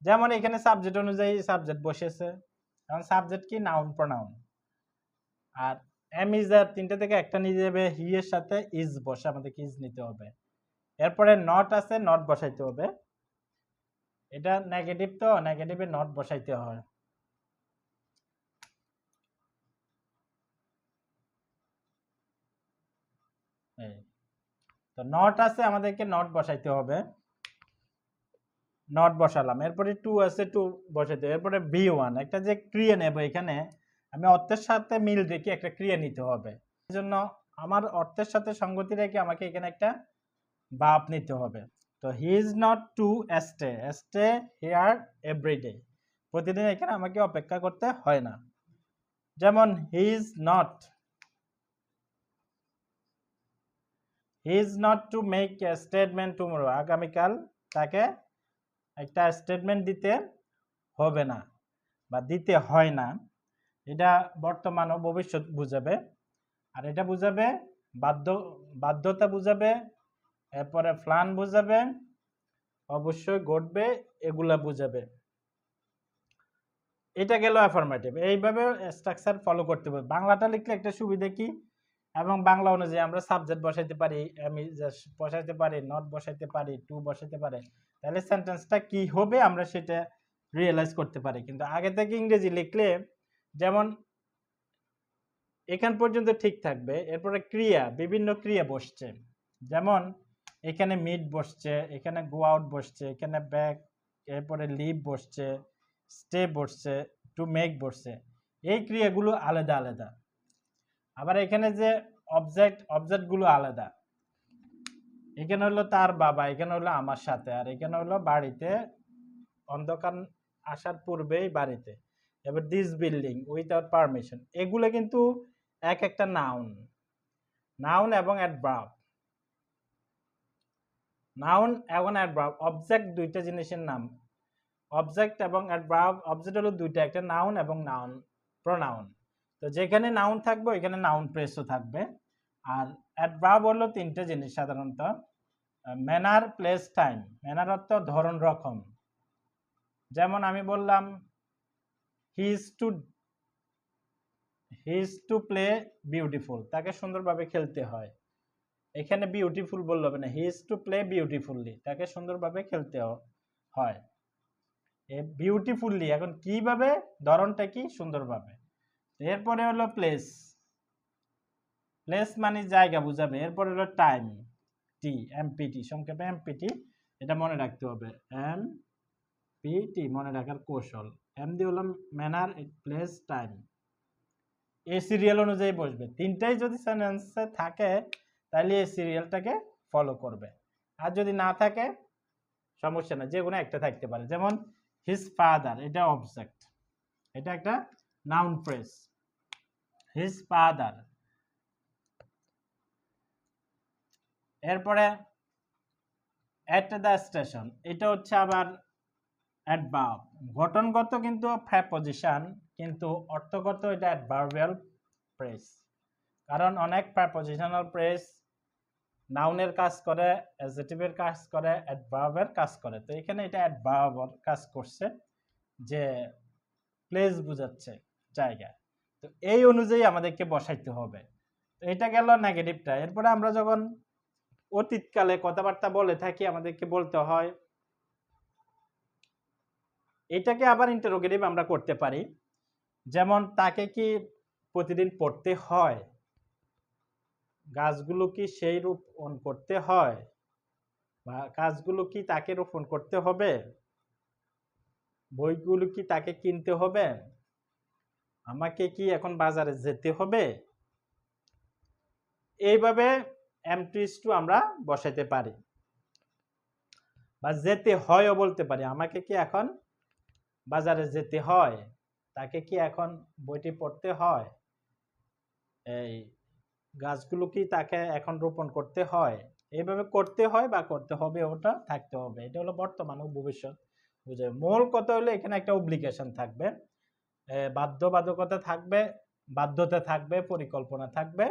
যেমন এখানে সাবজেক্ট অনুযায়ী সাবজেক্ট বসেছে, এখন সাবজেক্ট কি, নাউন প্রোনাউন। আর এম ইজ আর তিনটে থেকে একটা নিয়ে যাবে, হি এর সাথে ইজ বসে আমাদেরকে ইজ নিতে হবে। এরপরে নট আছে, নট বসাইতে হবে। এটা নেগেটিভ, তো নেগেটিভে নট বসাইতে হয়। তো নট আছে, আমাদেরকে নট বসাইতে হবে, নট বসালাম। এরপরে টু আছে, টু বসাইতে হবে। এরপরে বি ওয়ান, একটা যে ক্রিয়া নেব, এখানে আমি অর্থের সাথে মিল রেখে একটা ক্রিয়া নিতে হবে। এই জন্য আমার অর্থের সাথে সঙ্গতি রেখে আমাকে এখানে একটা ভার্ব নিতে হবে। তো he is not to stay here everyday, প্রতিদিন এখানে আমাকে অপেক্ষা করতে হয় না। যেমন he is not to make a statement tomorrow, আগামীকাল তাকে একটা স্টেটমেন্ট দিতে হবে না বা দিতে হয় না। এটা বর্তমান ও ভবিষ্যৎ বুঝাবে। আর এটা বুঝাবে বাধ্যতা বুঝাবে, এরপরে প্ল্যান বুঝাবে, অবশ্যই ঘটবে, এগুলা বুঝাবে। এটা গেল অ্যাফার্মেটিভ। এইভাবে স্ট্রাকচার ফলো করতে হবে। বাংলাটা লিখলে একটা সুবিধা কি, এবং বাংলা অনুযায়ী আমরা সাবজেক্ট বসাইতে পারি, আমি বসাইতে পারি, নট বসাইতে পারি, টু বসাইতে পারি, তাহলে সেন্টেন্সটা কি হবে আমরা সেটা রিয়েলাইজ করতে পারি। কিন্তু আগে থেকে ইংরেজি লিখলে, যেমন এখান পর্যন্ত ঠিক থাকবে, এরপরে ক্রিয়া, বিভিন্ন ক্রিয়া বসছে। যেমন এখানে মিট বসছে, এখানে গো আউট বসছে, এখানে ব্যাক, এরপরে লিভ বসছে, স্টে বসছে, টু মেক বসছে। এই ক্রিয়াগুলো আলাদা আলাদা। আবার এখানে যে অবজেক্টগুলো আলাদা। এখানে হলো তার বাবা, এখানে হলো আমার সাথে, আর এখানে হলো বাড়িতে, অন্ধকার আসার পূর্বেই বাড়িতে। এবার দিস বিল্ডিং উইথাউট পারমিশন, এগুলো কিন্তু এক একটা নাউন এবং অ্যাডভার্ব। নাউন এবং অ্যাডভার্ব, অবজেক্ট দুইটা জিনিসের নাম। অবজেক্ট এবং অ্যাডভার্ব, অবজেক্ট হলো দুইটা, একটা নাউন এবং নাউন প্রোনাউন। তো যেখানে নাউন থাকবে ওইখানে নাউন প্রেসও থাকবে। আর অ্যাডভার্ব হলো তিনটে জিনিস সাধারণত, ম্যানার, প্লেস, টাইম। ম্যানার অর্থ ধরন, রকম। যেমন আমি বললাম হি ইজ টু প্লে বিউটিফুল, তাকে সুন্দরভাবে খেলতে হয়। এখানে বিউটিফুল বললে হবে না, হি ইজ টু প্লে বিউটিফুললি, তাকে সুন্দরভাবে খেলতে হয়। বিউটিফুললি, এখন কিভাবে, ধরনটা কি, সুন্দরভাবে। এরপরে হলো প্লেস, প্লেস মানে জায়গা বুঝাবে। এরপরে হলো টাইম, টি, এমপিটি, সংক্ষেপে এমপিটি, এটা মনে রাখতে হবে। এমপিটি মনে রাখার কৌশল। এম দিয়ে হলো ম্যানার, প্লেস, টাইম, এই সিরিয়াল অনুযায়ী বসবে। তিনটাই যদি সেন্টেন্সে থাকে তাহলে এই সিরিয়ালটাকে ফলো করবে, আর যদি না থাকে সমস্যা না, যে কোনো একটা থাকতে পারে। যেমন হিজ ফাদার, এটা অবজেক্ট, এটা একটা নাউন ফ্রেজ, হিজ ফাদার। এরপরে এট দ্য স্টেশন, এটা হচ্ছে আবার অ্যাডভার্ব, গঠনগত কিন্তু প্রেপোজিশন, কিন্তু অর্থগত এটা অ্যাডভার্বিয়াল ফ্রেজ। কারণ অনেক প্রেপোজিশনাল ফ্রেজ নাউনের কাজ করে, অ্যাডজেক্টিভের কাজ করে, অ্যাডভার্বের কাজ করে। তো এখানে এটা অ্যাডভার্বের কাজ করছে, যে প্লেস বোঝাচ্ছে জায়গা। তো এই অনুযায়ী আমাদেরকে বসাইতে হবে। তো এটা গেল নেগেটিভটা। এরপরে আমরা যখন অতীতকালে কথাবার্তা বলে থাকি আমাদেরকে বলতে হয়, এটাকে আবার ইন্টারোগেটিভ আমরা করতে পারি। যেমন তাকে কি প্রতিদিন পড়তে হয়, গাছগুলো কি সেই রোপণ করতে হয়, বা কাজগুলো কি তাকে রোপণ করতে হবে, বইগুলো কি তাকে কিনতে হবে, আমাকে কি এখন বাজারে যেতে হবে। এইভাবে এমটিস টু আমরা বসাইতে পারি, বা যেতে হয়ও বলতে পারি। আমাকে কি এখন বাজারে যেতে হয়, তাকে কি এখন বইটি পড়তে হয়, এই গাছগুলো কি তাকে এখন রোপণ করতে হয়। এইভাবে করতে হয় বা করতে হবে, ওটা থাকতে হবে। এটা হলো বর্তমান ও ভবিষ্যৎ বুঝে। মূল কথা হলো এখানে একটা অব্লিগেশন থাকবে, বাধ্যবাধকতা থাকবে, বাধ্যতা থাকবে, পরিকল্পনা থাকবে,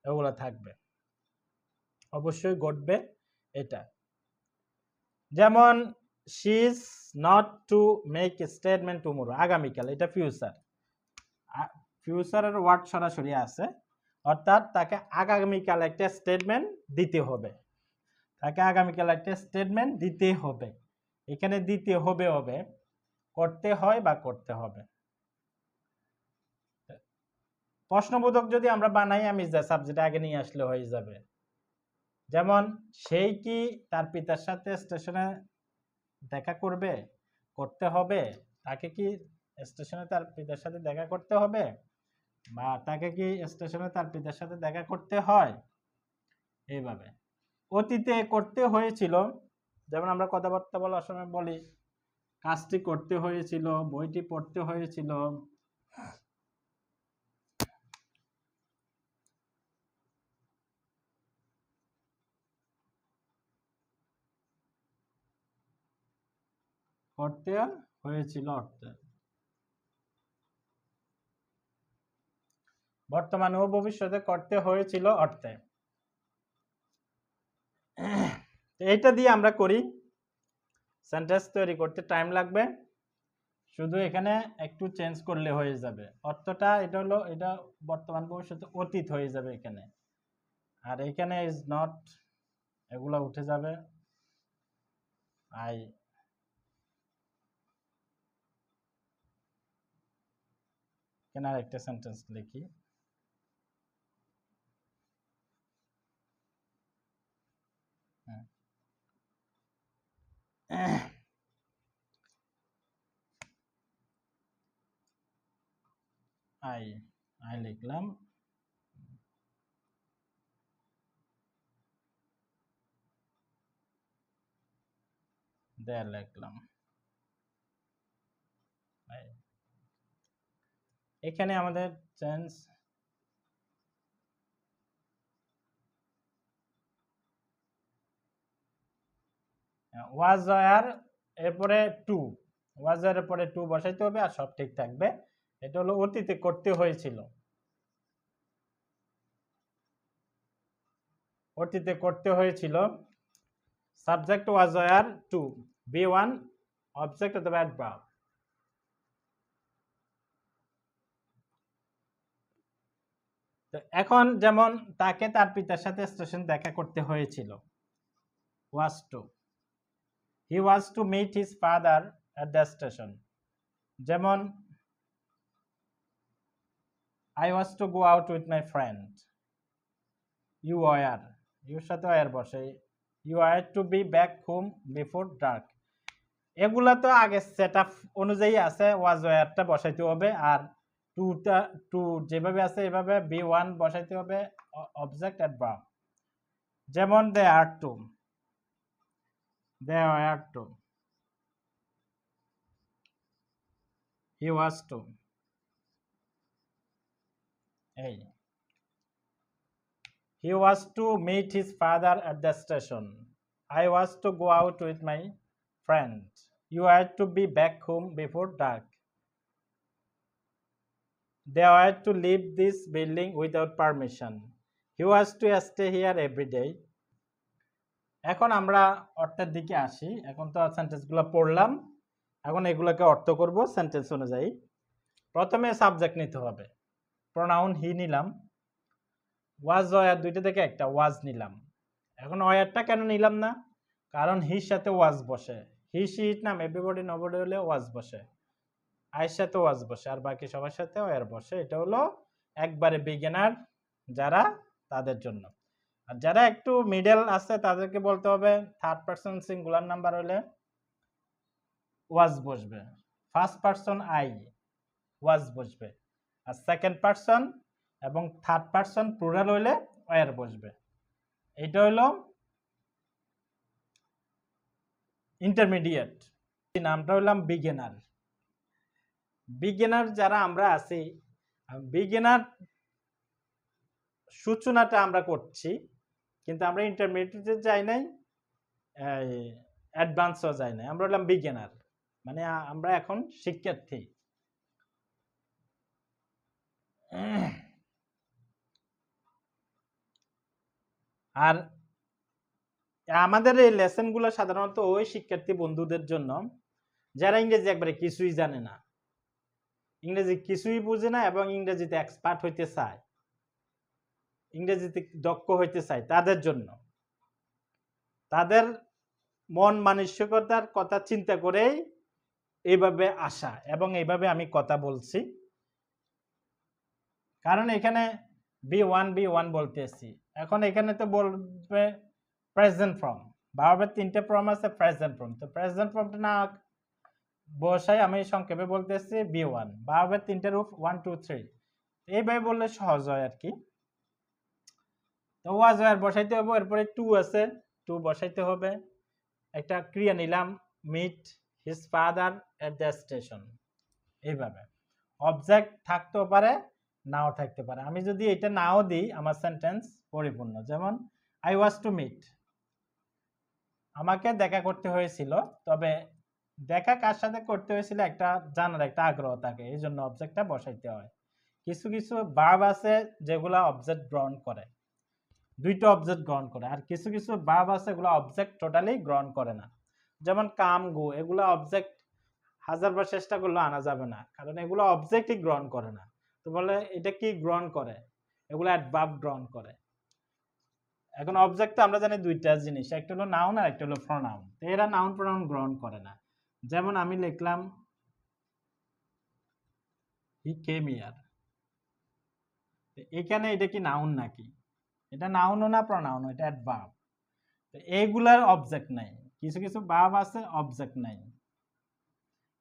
এগুলো থাকবে, অবশ্যই ঘটবে এটা। যেমন she is not to make a statement tomorrow, আগামীকাল, এটা ফিউচার, ফিউচারের ওয়ার্ড সরাসরি আছে, অর্থাৎ তাকে আগামীকাল একটা স্টেটমেন্ট দিতে হবে, তাকে আগামীকাল একটা স্টেটমেন্ট দিতে হবে। এখানে দিতে হবে হবে, করতে হয় বা করতে হবে। প্রশ্নবোধক যদি আমরা বানাই, আমি যা সাবজেক্ট আগে নিয়ে আসলে হয়ে যাবে। যেমন সেই কি তার পিতার সাথে স্টেশনে দেখা করবে, করতে হবে, তাকে কি স্টেশনে তার পিতার সাথে দেখা করতে হবে, বা তাকে কি স্টেশনে তার পিতার সাথে দেখা করতে হয়। এইভাবে অতীতে করতে হয়েছিল, যেমন আমরা কথাবার্তা বলার সময় বলি কাজটি করতে হয়েছিল, বইটি পড়তে হয়েছিল। করতে হয়েছিল অর্থে, বর্তমানে ও ভবিষ্যতে করতে হয়েছিল অর্থে। এইটা দিয়ে আমরা করি, সেন্টেন্স তৈরি করতে টাইম লাগবে, শুধু এখানে একটু চেঞ্জ করলে হয়ে যাবে। অর্থটা এটা হলো, এটা বর্তমান ভবিষ্যতে অতীত হয়ে যাবে এখানে, আর এখানে ইজ নট, এগুলা উঠে যাবে। আই, এখানে আর একটা সেন্টেন্স লিখি, আই, আই লিখলাম, দেয়ার লিখলাম। এখানে আমাদের চেঞ্জ ওয়াজ ওয়ার, এরপরে টু, ওয়াজ এর পরে টু বসাইতে হবে, আর সব ঠিক থাকবে। এটা হলো অতীতে করতে হয়েছিল, অতীতে করতে হয়েছিল, subject was were to, V one, object অথবা অ্যাডভার্ব। তো এখন যেমন তাকে তার পিতার সাথে স্টেশন দেখা করতে হয়েছিল, was to, he was to meet his father at the station. যেমন I was to go out with my friend. You were. Your সাথে ওয়ার বসে। You were to be back home before dark. এগুলা তো আগে set up অনুযায়ী আছে, ওয়াজ ওয়ারটা বসাইতে হবে, আর টু যেভাবে আছে এভাবে বি ওয়ান বসাইতে হবে অবজেক্ট অ্যাট ভার্ব। যেমন দে আর two, they R two, he was two, এই he was to meet his father at the station. I was to go out with my friend. You had to be back home before dark. They were to leave this building without permission. He was to stay here every day. এখন আমরা অর্থের দিকে আসি। এখন তো সেন্টেন্সগুলো পড়লাম, এখন এগুলোকে অর্থ করব সেন্টেন্স অনুযায়ী। প্রথমে সাবজেক্ট নিতে হবে, প্রোনাউন হি নিলাম, ওয়াজ ওয়ার দুইটা থেকে একটা ওয়াজ নিলাম। এখন ওয়ারটা কেন নিলাম না? কারণ হির সাথে ওয়াজ বসে, হি শি ইট নাম এভরিবডি নবডি হলে ওয়াজ বসে, আয়ের সাথে ওয়াজ বসে, আর বাকি সবার সাথে ওয়ার বসে। এটা হলো একবারে বিগিনার যারা, তাদের জন্য। আর যারা একটু মিডল আছে তাদেরকে বলতে হবে থার্ড পারসন সিঙ্গুলার নাম্বার হলে ওয়াজ বসবে, ফার্স্ট পারসন আই ওয়াজ বসবে, আর সেকেন্ড পারসন এবং থার্ড পারসন প্লুরাল হইলে ওয়ার বসবে। এটা হলো ইন্টারমিডিয়েট, নামটা হইলাম বিগিনার। বিগিনার যারা আমরা আছি, বিগিনার সূচনাটা আমরা করছি, কিন্তু আমরা ইন্টারমিডিয়েটে যাই নাই, অ্যাডভান্সও যাই নাই, আমরা হলাম বিগিনার, মানে আমরা এখন শিক্ষার্থী। আর আমাদের এই লেসনগুলো সাধারণত ওই শিক্ষার্থী বন্ধুদের জন্য যারা ইংরেজি একবারে কিছুই জানে না, ইংরেজি কিছুই বুঝে না এবং ইংরেজিতে এক্সপার্ট হইতে চায়, ইংরেজিতে দক্ষ হইতে চায়, তাদের জন্য। তাদের মন মানসিকতার কথা চিন্তা করেই এইভাবে আসা এবং এইভাবে আমি কথা বলছি। কারণ এখানে বি ওয়ান বলতেছি, এখন এখানে তো বলবে প্রেজেন্ট ফর্ম, ভার্বের তিনটে ফর্ম আছে প্রেজেন্ট ফর্ম, তো প্রেজেন্ট ফর্মটা না বসাই আমি সংক্ষেপে বলতেছি বি ওয়ান, ভার্বের তিনটে রূপ 1 2 3, এইভাবে বললে সহজ হয় আর কি। তো ওয়াজ ওয়ার বসাইতে হবে, এরপরে টু আছে, টু বসাইতে হবে, একটা ক্রিয়া নিলাম meet his father at the station, এইভাবে। অবজেক্ট থাকতেও পারে নাও থাকতে পারে, আমি যদি এটা নাও দিই আমার সেন্টেন্স পরিপূর্ণ। যেমন আই ওয়াজ টু মিট, আমাকে দেখা করতে হয়েছিল, তবে দেখা কার সাথে করতে হয়েছিল একটা জানার একটা আগ্রহ থাকে, এই জন্য অবজেক্টটা বসাইতে হয়। কিছু কিছু ভার্ব আছে যেগুলা অবজেক্ট গ্রহণ করে, দুইটা অবজেক্ট গ্রহণ করে, আর কিছু কিছু ভার্ব আছে এগুলো অবজেক্ট টোটালি গ্রহণ করে না। যেমন কাম গো, এগুলো অবজেক্ট হাজারবার চেষ্টা করলে আনা যাবে না, কারণ এগুলো অবজেক্টই গ্রহণ করে না। তো বলে এটা কি গ্রহণ করে? এগুলো অ্যাডভার্ব গ্রহণ করে। এখন অবজেক্ট আমরা জানি দুইটা জিনিস, একটা হলো নাউন আর একটা হলো প্রোনাউন। তো এরা নাউন প্রোনাউন গ্রহণ করে না। যেমন আমি লিখলাম হি কেম হিয়ার, এখানে এটা কি নাউন নাকি? এটা নাউনও না প্রোনাউনও, এটা অ্যাডভার্ব। তো এইগুলার অবজেক্ট নাই, কিছু কিছু ভার্ব আছে অবজেক্ট নাই।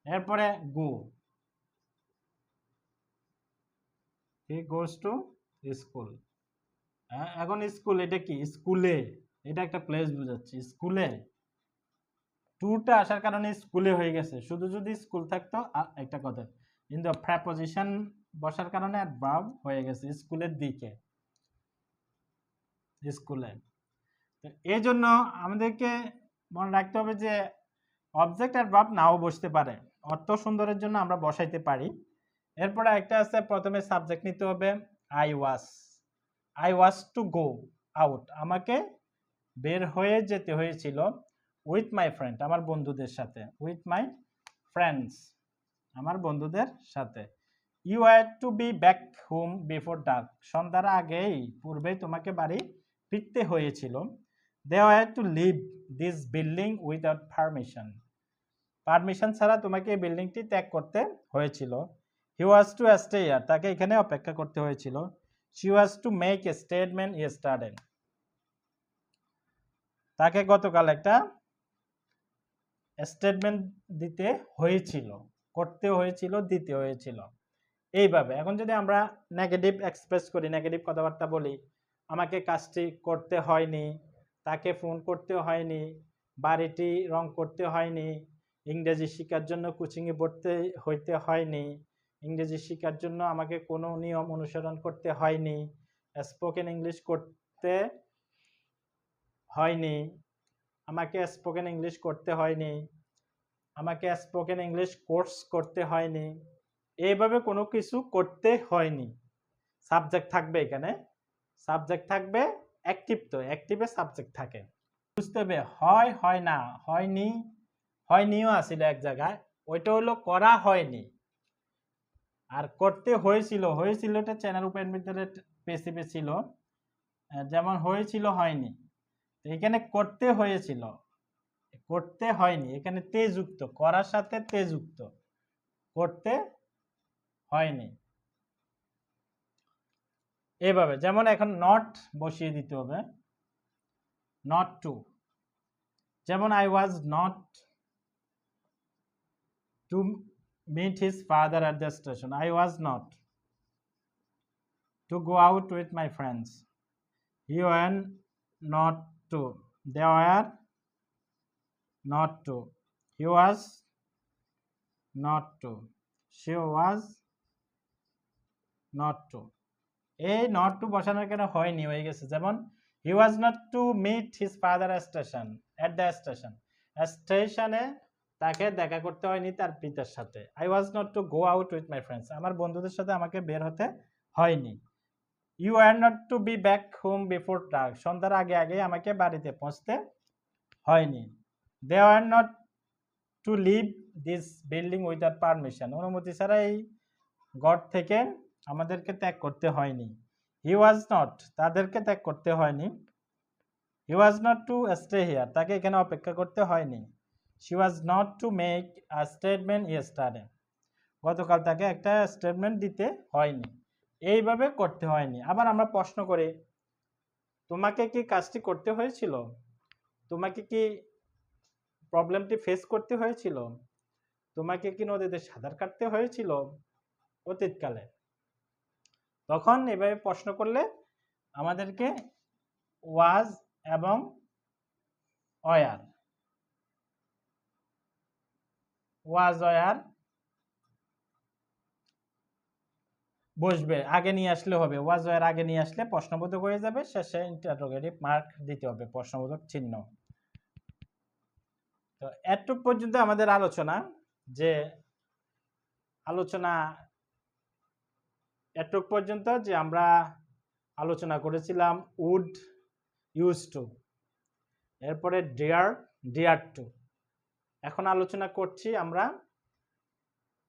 এরপরে গো, হি গোস টু স্কুল। এখন স্কুল এটা কি? স্কুলে, এটা একটা প্লেস বোঝাচ্ছে। স্কুলে টুটা আসার কারণে স্কুলে হয়ে গেছে, শুধু যদি স্কুল থাকতো একটা কথা, কিন্তু প্রেপোজিশন বসার কারণে অ্যাডভার্ব হয়ে গেছে স্কুলের দিকে, স্কুলে। তো এই জন্য আমাদেরকে মনে রাখতে হবে যে অবজেক্ট আর ভার্ব নাও বসতে পারে, অর্থ সুন্দরের জন্য আমরা বসাইতে পারি। এরপরে একটা আছে, প্রথমে সাবজেক্ট নিতে হবে I was two go out, আমাকে বের হয়ে যেতে হয়েছিল, উইথ মাই ফ্রেন্ড, আমার বন্ধুদের সাথে, উইথ মাই ফ্রেন্ডস, আমার বন্ধুদের সাথে। You had to be back home before dark, সন্ধ্যার আগেই পূর্বেই তোমাকে বাড়ি ফিরতে হয়েছিল। They had to leave this building without permission, permission ছাড়া তোমাকে এই বিল্ডিংটি ত্যাগ করতে হয়েছিল। He was to stay here, তাকে এখানে অপেক্ষা করতে হয়েছিল। She was to make a statement yesterday, তাকে গতকাল একটা স্টেটমেন্ট দিতে হয়েছিল, করতে হয়েছিল, দিতে হয়েছিল। এইভাবে এখন যদি আমরা নেগেটিভ এক্সপ্রেস করি, নেগেটিভ কথাবার্তা বলি, আমাকে কাজটি করতে হয়নি, তাকে ফোন করতে হয়নি, বাড়িটি রং করতে হয়নি, ইংরেজি শেখার জন্য কোচিংয়ে পড়তে হইতে হয়নি, ইংরেজি শেখার জন্য আমাকে কোনো নিয়ম অনুসরণ করতে হয়নি, স্পোকেন ইংলিশ করতে হয়নি, আমাকে স্পোকেন ইংলিশ করতে হয়নি, আমাকে স্পোকেন ইংলিশ কোর্স করতে হয়নি, এইভাবে কোনো কিছু করতে হয়নি। সাবজেক্ট থাকবে এখানে, সাবজেক্ট থাকবে অ্যাক্টিভ, তো অ্যাক্টিভে সাবজেক্ট থাকে। বুঝতে হবে হয়, হয় না, হয়নি, হয়নিও আসলে এক জায়গায়, ওইটা হলো করা হয়নি। আর করতে হয়েছিল, হয়েছিলটা চ্যানেল উপের ভিতরে পেসিভে ছিল, যেমন হয়েছিল হয়নি, এখানে করতে হয়েছিল, করতে হয়নি, এখানে তে যুক্ত, করার সাথে তে যুক্ত, করতে হয়নি। এইভাবে যেমন এখন নট বসিয়ে দিতে হবে, নট টু, যেমন I was not to meet his father at the station. I was not to go out with my friends. You were not to. They were not to. He was not to. She was not to. এই not to বসানোর কেন হয়নি, হয়ে গেছে। যেমন he was not to meet his father station, at the station, স্টেশনে তাকে দেখা করতে হয়নি তার পিতার সাথে। I was not to go out with my friends, আমার বন্ধুদের সাথে আমাকে বের হতে হয়নি। You are not to be back home before dark, সন্ধ্যার আগে আগে আমাকে বাড়িতে পৌঁছতে হয়নি। They are not to leave this building without permission, অনুমতি ছাড়া এই ঘর থেকে আমাদেরকে ত্যাগ করতে হয়নি। হি ওয়াজ নট, তাদেরকে ত্যাগ করতে হয়নি। He was not to stay here, তাকে এখানে অপেক্ষা করতে হয়নি। She was not to make a statement yesterday, গতকাল তাকে একটা স্টেটমেন্ট দিতে হয়নি। এইভাবে করতে হয়নি। আবার আমরা প্রশ্ন করি, তোমাকে কি কাজটি করতে হয়েছিল, তোমাকে কি প্রবলেমটি ফেস করতে হয়েছিল, তোমাকে কি নদীতে সাঁতার কাটতে হয়েছিল অতীতকালে, তখন এভাবে প্রশ্ন করলে আমাদেরকে ওয়াজ এবং ওয়ার, ওয়াজ ওয়ার বসবে, আগে নিয়ে আসলে হবে। ওয়াজ ওয়ার আগে নিয়ে আসলে প্রশ্নবোধক হয়ে যাবে, শেষে ইন্টারোগেটিভ মার্ক দিতে হবে, প্রশ্নবোধক চিহ্ন। তো এতটুক পর্যন্ত আমাদের আলোচনা, যে আলোচনা এতটুক পর্যন্ত যে আমরা আলোচনা করেছিলাম উড, ইউজ টু, এরপরে ডিয়ার, ডিয়ার টু। এখন আলোচনা করছি আমরা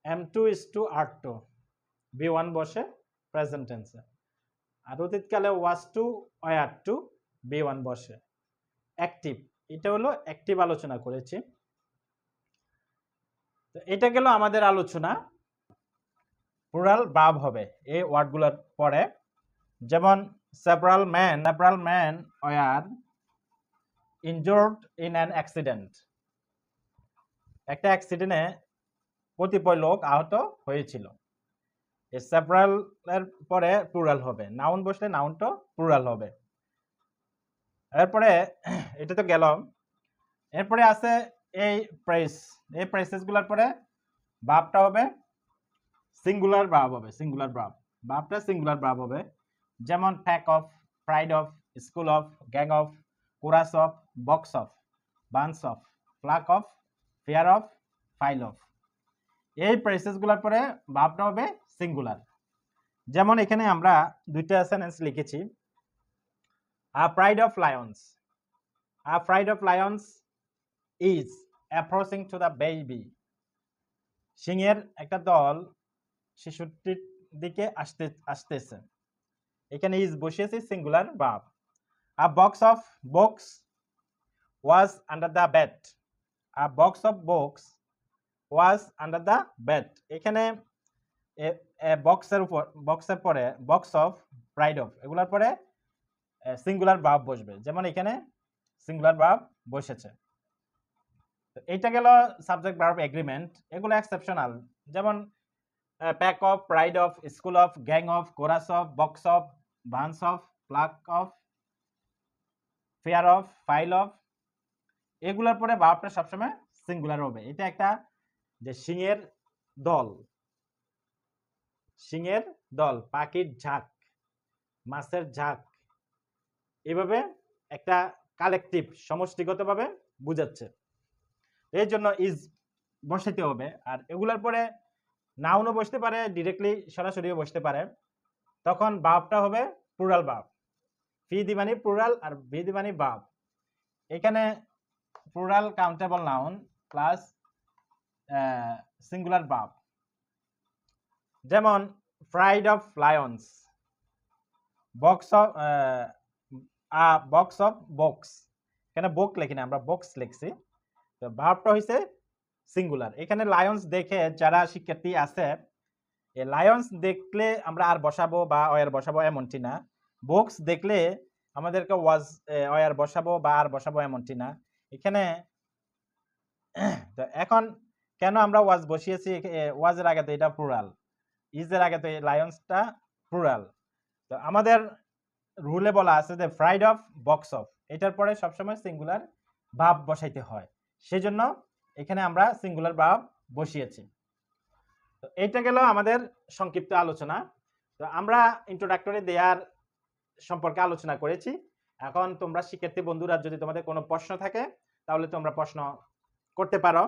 am to is to are to, V one বসে প্রেজেন্ট টেন্সে, আর অতীতকালে was to, were to, V one বসে অ্যাক্টিভ। এটা হলো অ্যাক্টিভ আলোচনা করেছি। তো এটা গেল আমাদের আলোচনা। প্লুরাল ভার্ব হবে এই ওয়ার্ডগুলোর পরে, যেমন several men were injured in an accident, একটা অ্যাক্সিডেন্টে কতিপয় লোক আহত হয়েছিল। এই সেভারাল এর পরে প্লুরাল হবে, নাউন বসলে নাউনটা প্লুরাল হবে। এরপরে এটা তো গেল, এরপরে আছে এই প্রেস, এই প্রেসেসগুলোর পরে ভার্বটা হবে সিঙ্গুলার ভার্ব হবে, সিঙ্গুলার ভার্ব, ভার্বটা সিঙ্গুলার ভার্ব হবে। যেমন pack of, pride of, school of, gang of, chorus of, box of, bunch of, flock of, pair of, file of. এই প্রেসেসগুলোর পরে ভার্বটা হবে সিঙ্গুলার। যেমন এখানে আমরা দুইটা সেন্টেন্স লিখেছি, আ pride of Lions, a pride of Lions is approaching to the baby, সিংহের একটা দল শিশুটির দিকে আসতেছে, এখানে ইজ বসিয়েছে singular verb. A box of books was under the bed, a box of books was under the bed, এখানে বক্সের পরে বক্স অফ, প্রাইড অফ, এগুলোর পরে সিঙ্গুলার ভার্ব বসবে। যেমন এখানে সিঙ্গুলার ভার্ব বসেছে। এইটা গেল সাবজেক্ট ভার্ব এগ্রিমেন্ট। এগুলো এক্সেপশনাল, যেমন pack of, pride of, school of, gang of, chorus of, box of, bunch of, flock of, pair of, file of, এগুলোর পরে ভার্বটা সবসময় সিঙ্গুলার হবে। এটা একটা যে সিংহের দল, সিংহের দল, পাখির ঝাঁক, মাছের ঝাঁক, এভাবে একটা কালেকটিভ সমষ্টিগতভাবে বুঝাচ্ছে। এর জন্য ইজ বসাইতে হবে। আর এগুলোর পরে নাউনও বসতে পারে, ডিরেক্টলি সরাসরিও বসতে পারে। তখন ভার্বটা হবে প্লুরাল ভার্ব। ফি দি মানে প্লুরাল আর ভি দি মানে ভার্ব। এখানে plural countable noun plus singular verb. যেমন pride of lions, box of box of box, এখানে বক লিখি না, আমরা বক্স লিখছি। তো ভার্বটা হইছে সিঙ্গুলার। এখানে লায়ন্স দেখে যারা শিক্ষার্থী আছে, এই লায়ন্স দেখলে আমরা আর বসাবো বা অয়ার বসাবো এমনটি না। বক্স দেখলে আমাদেরকে ওয়াজ অয়ার বসাবো বা আর বসাবো এমনটি না। এখানে তো এখন কেন আমরা ওয়াজ বসিয়েছি? ওয়াজের আগে তো এটা প্লুরাল, ইজের আগে তো এই লায়ন্সটা প্লুরাল। তো আমাদের রুলে বলা আছে যে প্রাইড অফ, বক্স অফ, এটার পরে সবসময় সিঙ্গুলার ভার্ব বসাইতে হয়। সেজন্য এখানে আমরা সিঙ্গুলার ভার্ব বসিয়েছি। তো এইটা গেল আমাদের সংক্ষিপ্ত আলোচনা। তো আমরা ইন্ট্রোডাক্টরি দেয়ার সম্পর্কে আলোচনা করেছি। এখন তোমরা শিক্ষার্থী বন্ধুরা যদি তোমাদের কোনো প্রশ্ন থাকে তাহলে তোমরা প্রশ্ন করতে পারো।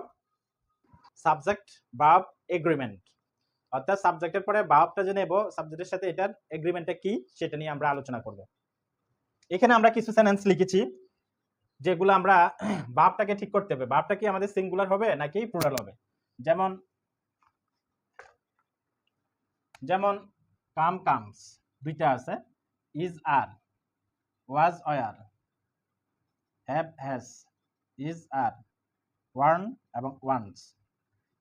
সাবজেক্ট ভার্ব এগ্রিমেন্ট, অর্থাৎ সাবজেক্টের পরে ভার্বটা যে নেব, সাবজেক্টের সাথে এটার এগ্রিমেন্টটা কি সেটা নিয়ে আমরা আলোচনা করব। এখানে আমরা কিছু সেন্টেন্স লিখেছি যেগুলো আমরা ভার্বটাকে ঠিক করতে হবে। ভার্বটা কি আমাদের সিঙ্গুলার হবে নাকি প্লুরাল হবে? যেমন যেমন কাম, কামস, দুইটা আছে, is are, was were, have has, is are, worn এবং ওয়ান্স।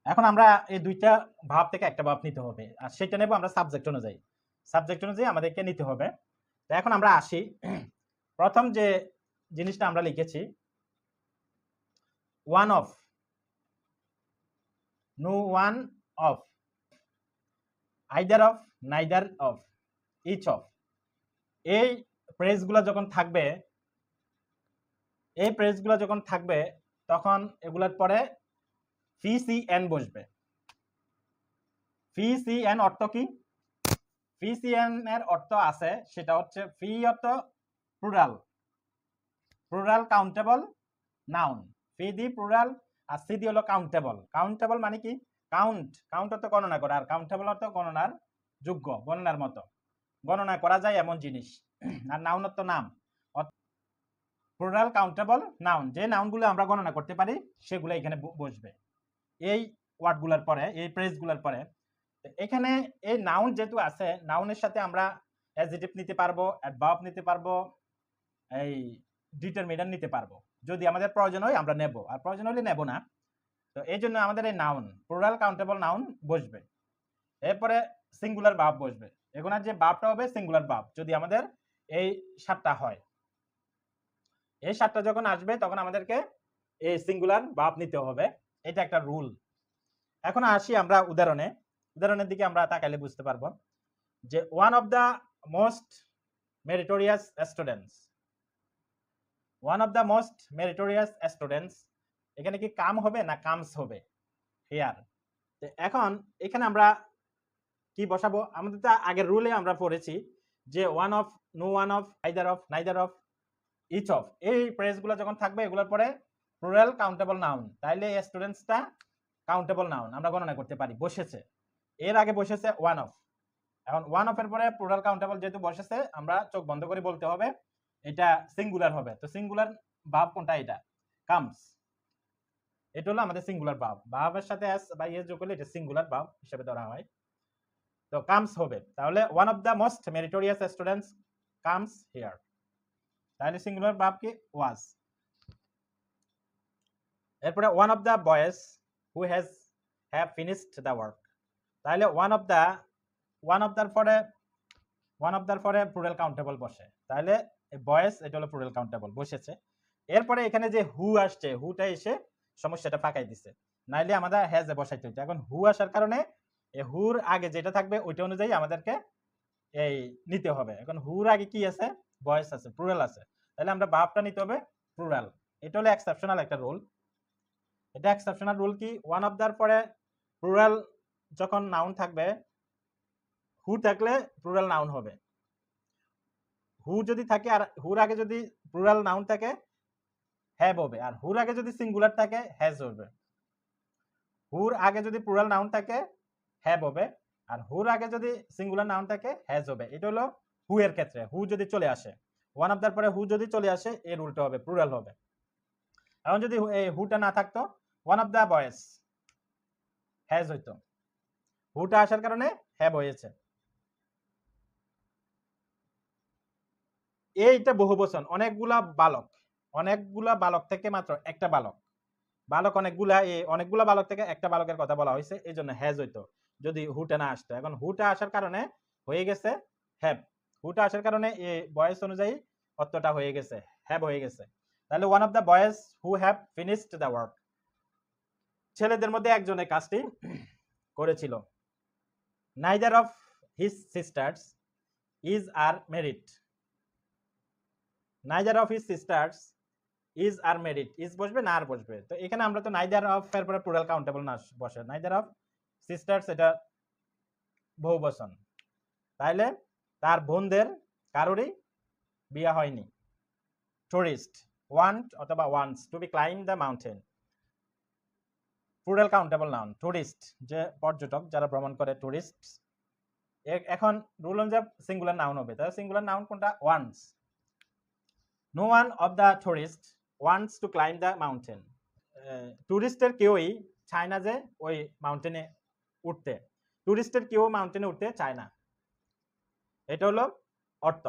এখন আমরা এই দুইটা ভাব থেকে একটা ভাব নিতে হবে, আর সেটা নেব আমরা সাবজেক্ট অনুযায়ী। সাবজেক্ট অনুযায়ী আমাদেরকে নিতে হবে। তো এখন আমরা আসি, প্রথম যে জিনিসটা আমরা লিখেছি, one of, no one of, either of, neither of, each of. এই ফ্রেজগুলো যখন থাকবে, এই ফ্রেজগুলো যখন থাকবে তখন এগুলোর পরে ফি সি এন বসবে। ফি সি এন অর্থ কি? ফি সি এন এর অর্থ আছে, সেটা হচ্ছে ফি অর্থ প্লুরাল, প্লুরাল কাউন্টেবল নাউন। ফি দি প্লুরাল আর সি দি হলো কাউন্টেবল। কাউন্টেবল মানে কি? কাউন্ট, কাউন্ট অর্থ গণনা করা, আর কাউন্টেবল অর্থ গণনার যোগ্য, গণনার মতো, গণনা করা যায় এমন জিনিস। আর নাউন অর্থ নাম। প্লুরাল কাউন্টেবল নাউন, যে নাউনগুলো আমরা গণনা করতে পারি সেগুলো এখানে বসবে এই ওয়ার্ডগুলোর পরে, এই ফ্রেজগুলোর পরে। এখানে এই নাউন যেহেতু আছে, নাউনের সাথে আমরা অ্যাডজেক্টিভ নিতে পারবো, অ্যাডভার্ব নিতে পারবো, এই ডিটারমিনেন্ট নিতে পারবো। যদি আমাদের প্রয়োজন হয় আমরা নেব, আর প্রয়োজন হলে নেব না। তো এই জন্য আমাদের এই নাউন, প্লুরাল কাউন্টেবল নাউন বসবে। এরপরে সিঙ্গুলার ভার্ব বসবে। এখানে যে ভার্বটা হবে সিঙ্গুলার ভার্ব যদি আমাদের এই সাতটা হয়। এই সাতটা যখন আসবে তখন আমাদেরকে এই সিঙ্গুলার ভার্ব নিতে হবে, এটা একটা রুল। এখন আসি আমরা উদাহরণে, উদাহরণের দিকে আমরা তাকাইলে বুঝতে পারবো যে one of the most meritorious students, one of the most meritorious students, এখানে কি কাম হবে না কামস হবে? হিয়ার। এখন এখানে আমরা কি বসাবো? আমাদের তো আগের রুলে আমরা পড়েছি যে one of, no one of, either of, neither of, each of, এই ফ্রেজগুলো যখন থাকবে এগুলোর পরে প্লুরাল কাউন্টেবল নাউন, তাইলে স্টুডেন্টসটা কাউন্টেবল নাউন, আমরা গণনা করতে পারি, বসেছে। এর আগে বসেছে ওয়ান অফ। এখন ওয়ান অফ এর পরে প্লুরাল কাউন্টেবল যেহেতু বসেছে, আমরা চোখ বন্ধ করে বলতে হবে এটা সিঙ্গুলার হবে। তো সিঙ্গুলার ভার্ব কোনটা? এটা কামস। এটা হলো আমাদের সিঙ্গুলার ভার্ব। ভার্বের সাথে এস বা ইএস যোগ করলে এটা সিঙ্গুলার ভার্ব হিসেবে ধরা হয়। তো কামস হবে। তাহলে one of the most meritorious students comes here, তাহলে সিঙ্গুলার ভার্ব কি? ওয়াজ। এরপরে one of the boys who have finished the work, তাহলে ওয়ান অফ দার পরে প্লুরাল কাউন্টেবল বসে, তাহলে বয়েজ এটা হলো প্লুরাল কাউন্টেবল বসেছে। এরপরে এখানে যে হু আসছে, হুটা এসে সমস্যাটা ফাঁকাই দিছে, নাইলে আমাদের হ্যাজ এ বসাইতে হইতো। এখন হু আসার কারণে এই হুর আগে যেটা থাকবে ওইটা অনুযায়ী আমাদেরকে এই নিতে হবে। এখন হুর আগে কি আছে, বয়েজ আছে, প্লুরাল আছে, তাহলে আমরা ভার্বটা নিতে হবে প্লুরাল। এটা হলো এক্সেপশনাল একটা রুল। এটা এক্সেপশনাল রুল কি, ওয়ান অফ দার পরে প্লুরাল যখন নাউন থাকবে, হু থাকলে প্লুরাল নাউন হবে। হু যদি থাকে আর হুর আগে যদি প্লুরাল নাউন থাকে হ্যাভ হবে, আর হুর আগে যদি সিঙ্গুলার থাকে হ্যাজ হবে। হুর আগে যদি প্লুরাল নাউন থাকে হ্যাভ হবে, আর হুর আগে যদি সিঙ্গুলার নাউন থাকে হ্যাজ হবে। এটা হলো হু এর ক্ষেত্রে। হু যদি চলে আসে, ওয়ান অফ দার পরে হু যদি চলে আসে এর উল্টো হবে, প্লুরাল হবে। এখন যদি এই হুটা না থাকতো, one of the boys has হইতো, হুটা আসার কারণে হ্যাভ হয়েছে। এইটা বহুবচন, অনেকগুলা বালক থেকে মাত্র একটা বালক, অনেকগুলা বালক থেকে একটা বালকের কথা বলা হয়েছে, এই জন্য হ্যাজ হইতো যদি হুটা না আসতো। এখন হুটা আসার কারণে হয়ে গেছে হ্যাভ, হুটা আসার কারণে এই বয়েস অনুযায়ী অর্থটা হয়ে গেছে হ্যাভ হয়ে গেছে। তাহলে one of the boys who have finished the work, ছেলেদের মধ্যে একজনের কাজটি করেছিল। Neither of his sisters is are married, neither of his sisters is are married, is বসবে না আর বসবে, তো এখানে আমরা তো নাইদার অফ এর পরে প্লুরাল কাউন্টেবল না বসে, নাইদার অফ সিস্টার্স এটা বহুবচন, তাইলে তার বোনদের কারোরই বিয়ে হয়নি। টুরিস্ট ওয়ান্ট অথবা wants to be climb the mountain, plural countable noun. Tourist যে পর্যটক যারা ভ্রমণ করে, টুরিস্ট। এখন রুল অনুযায়ী সিঙ্গুলার নাউন হবে, তাহলে সিঙ্গুলার নাউন কোনটা, wants. No one of the tourist wants to climb the mountain, টুরিস্টের কেউই চায় না যে ওই মাউন্টেনে উঠতে, টুরিস্টের কেউ মাউন্টেনে উঠতে চায় না, এটা হলো অর্থ।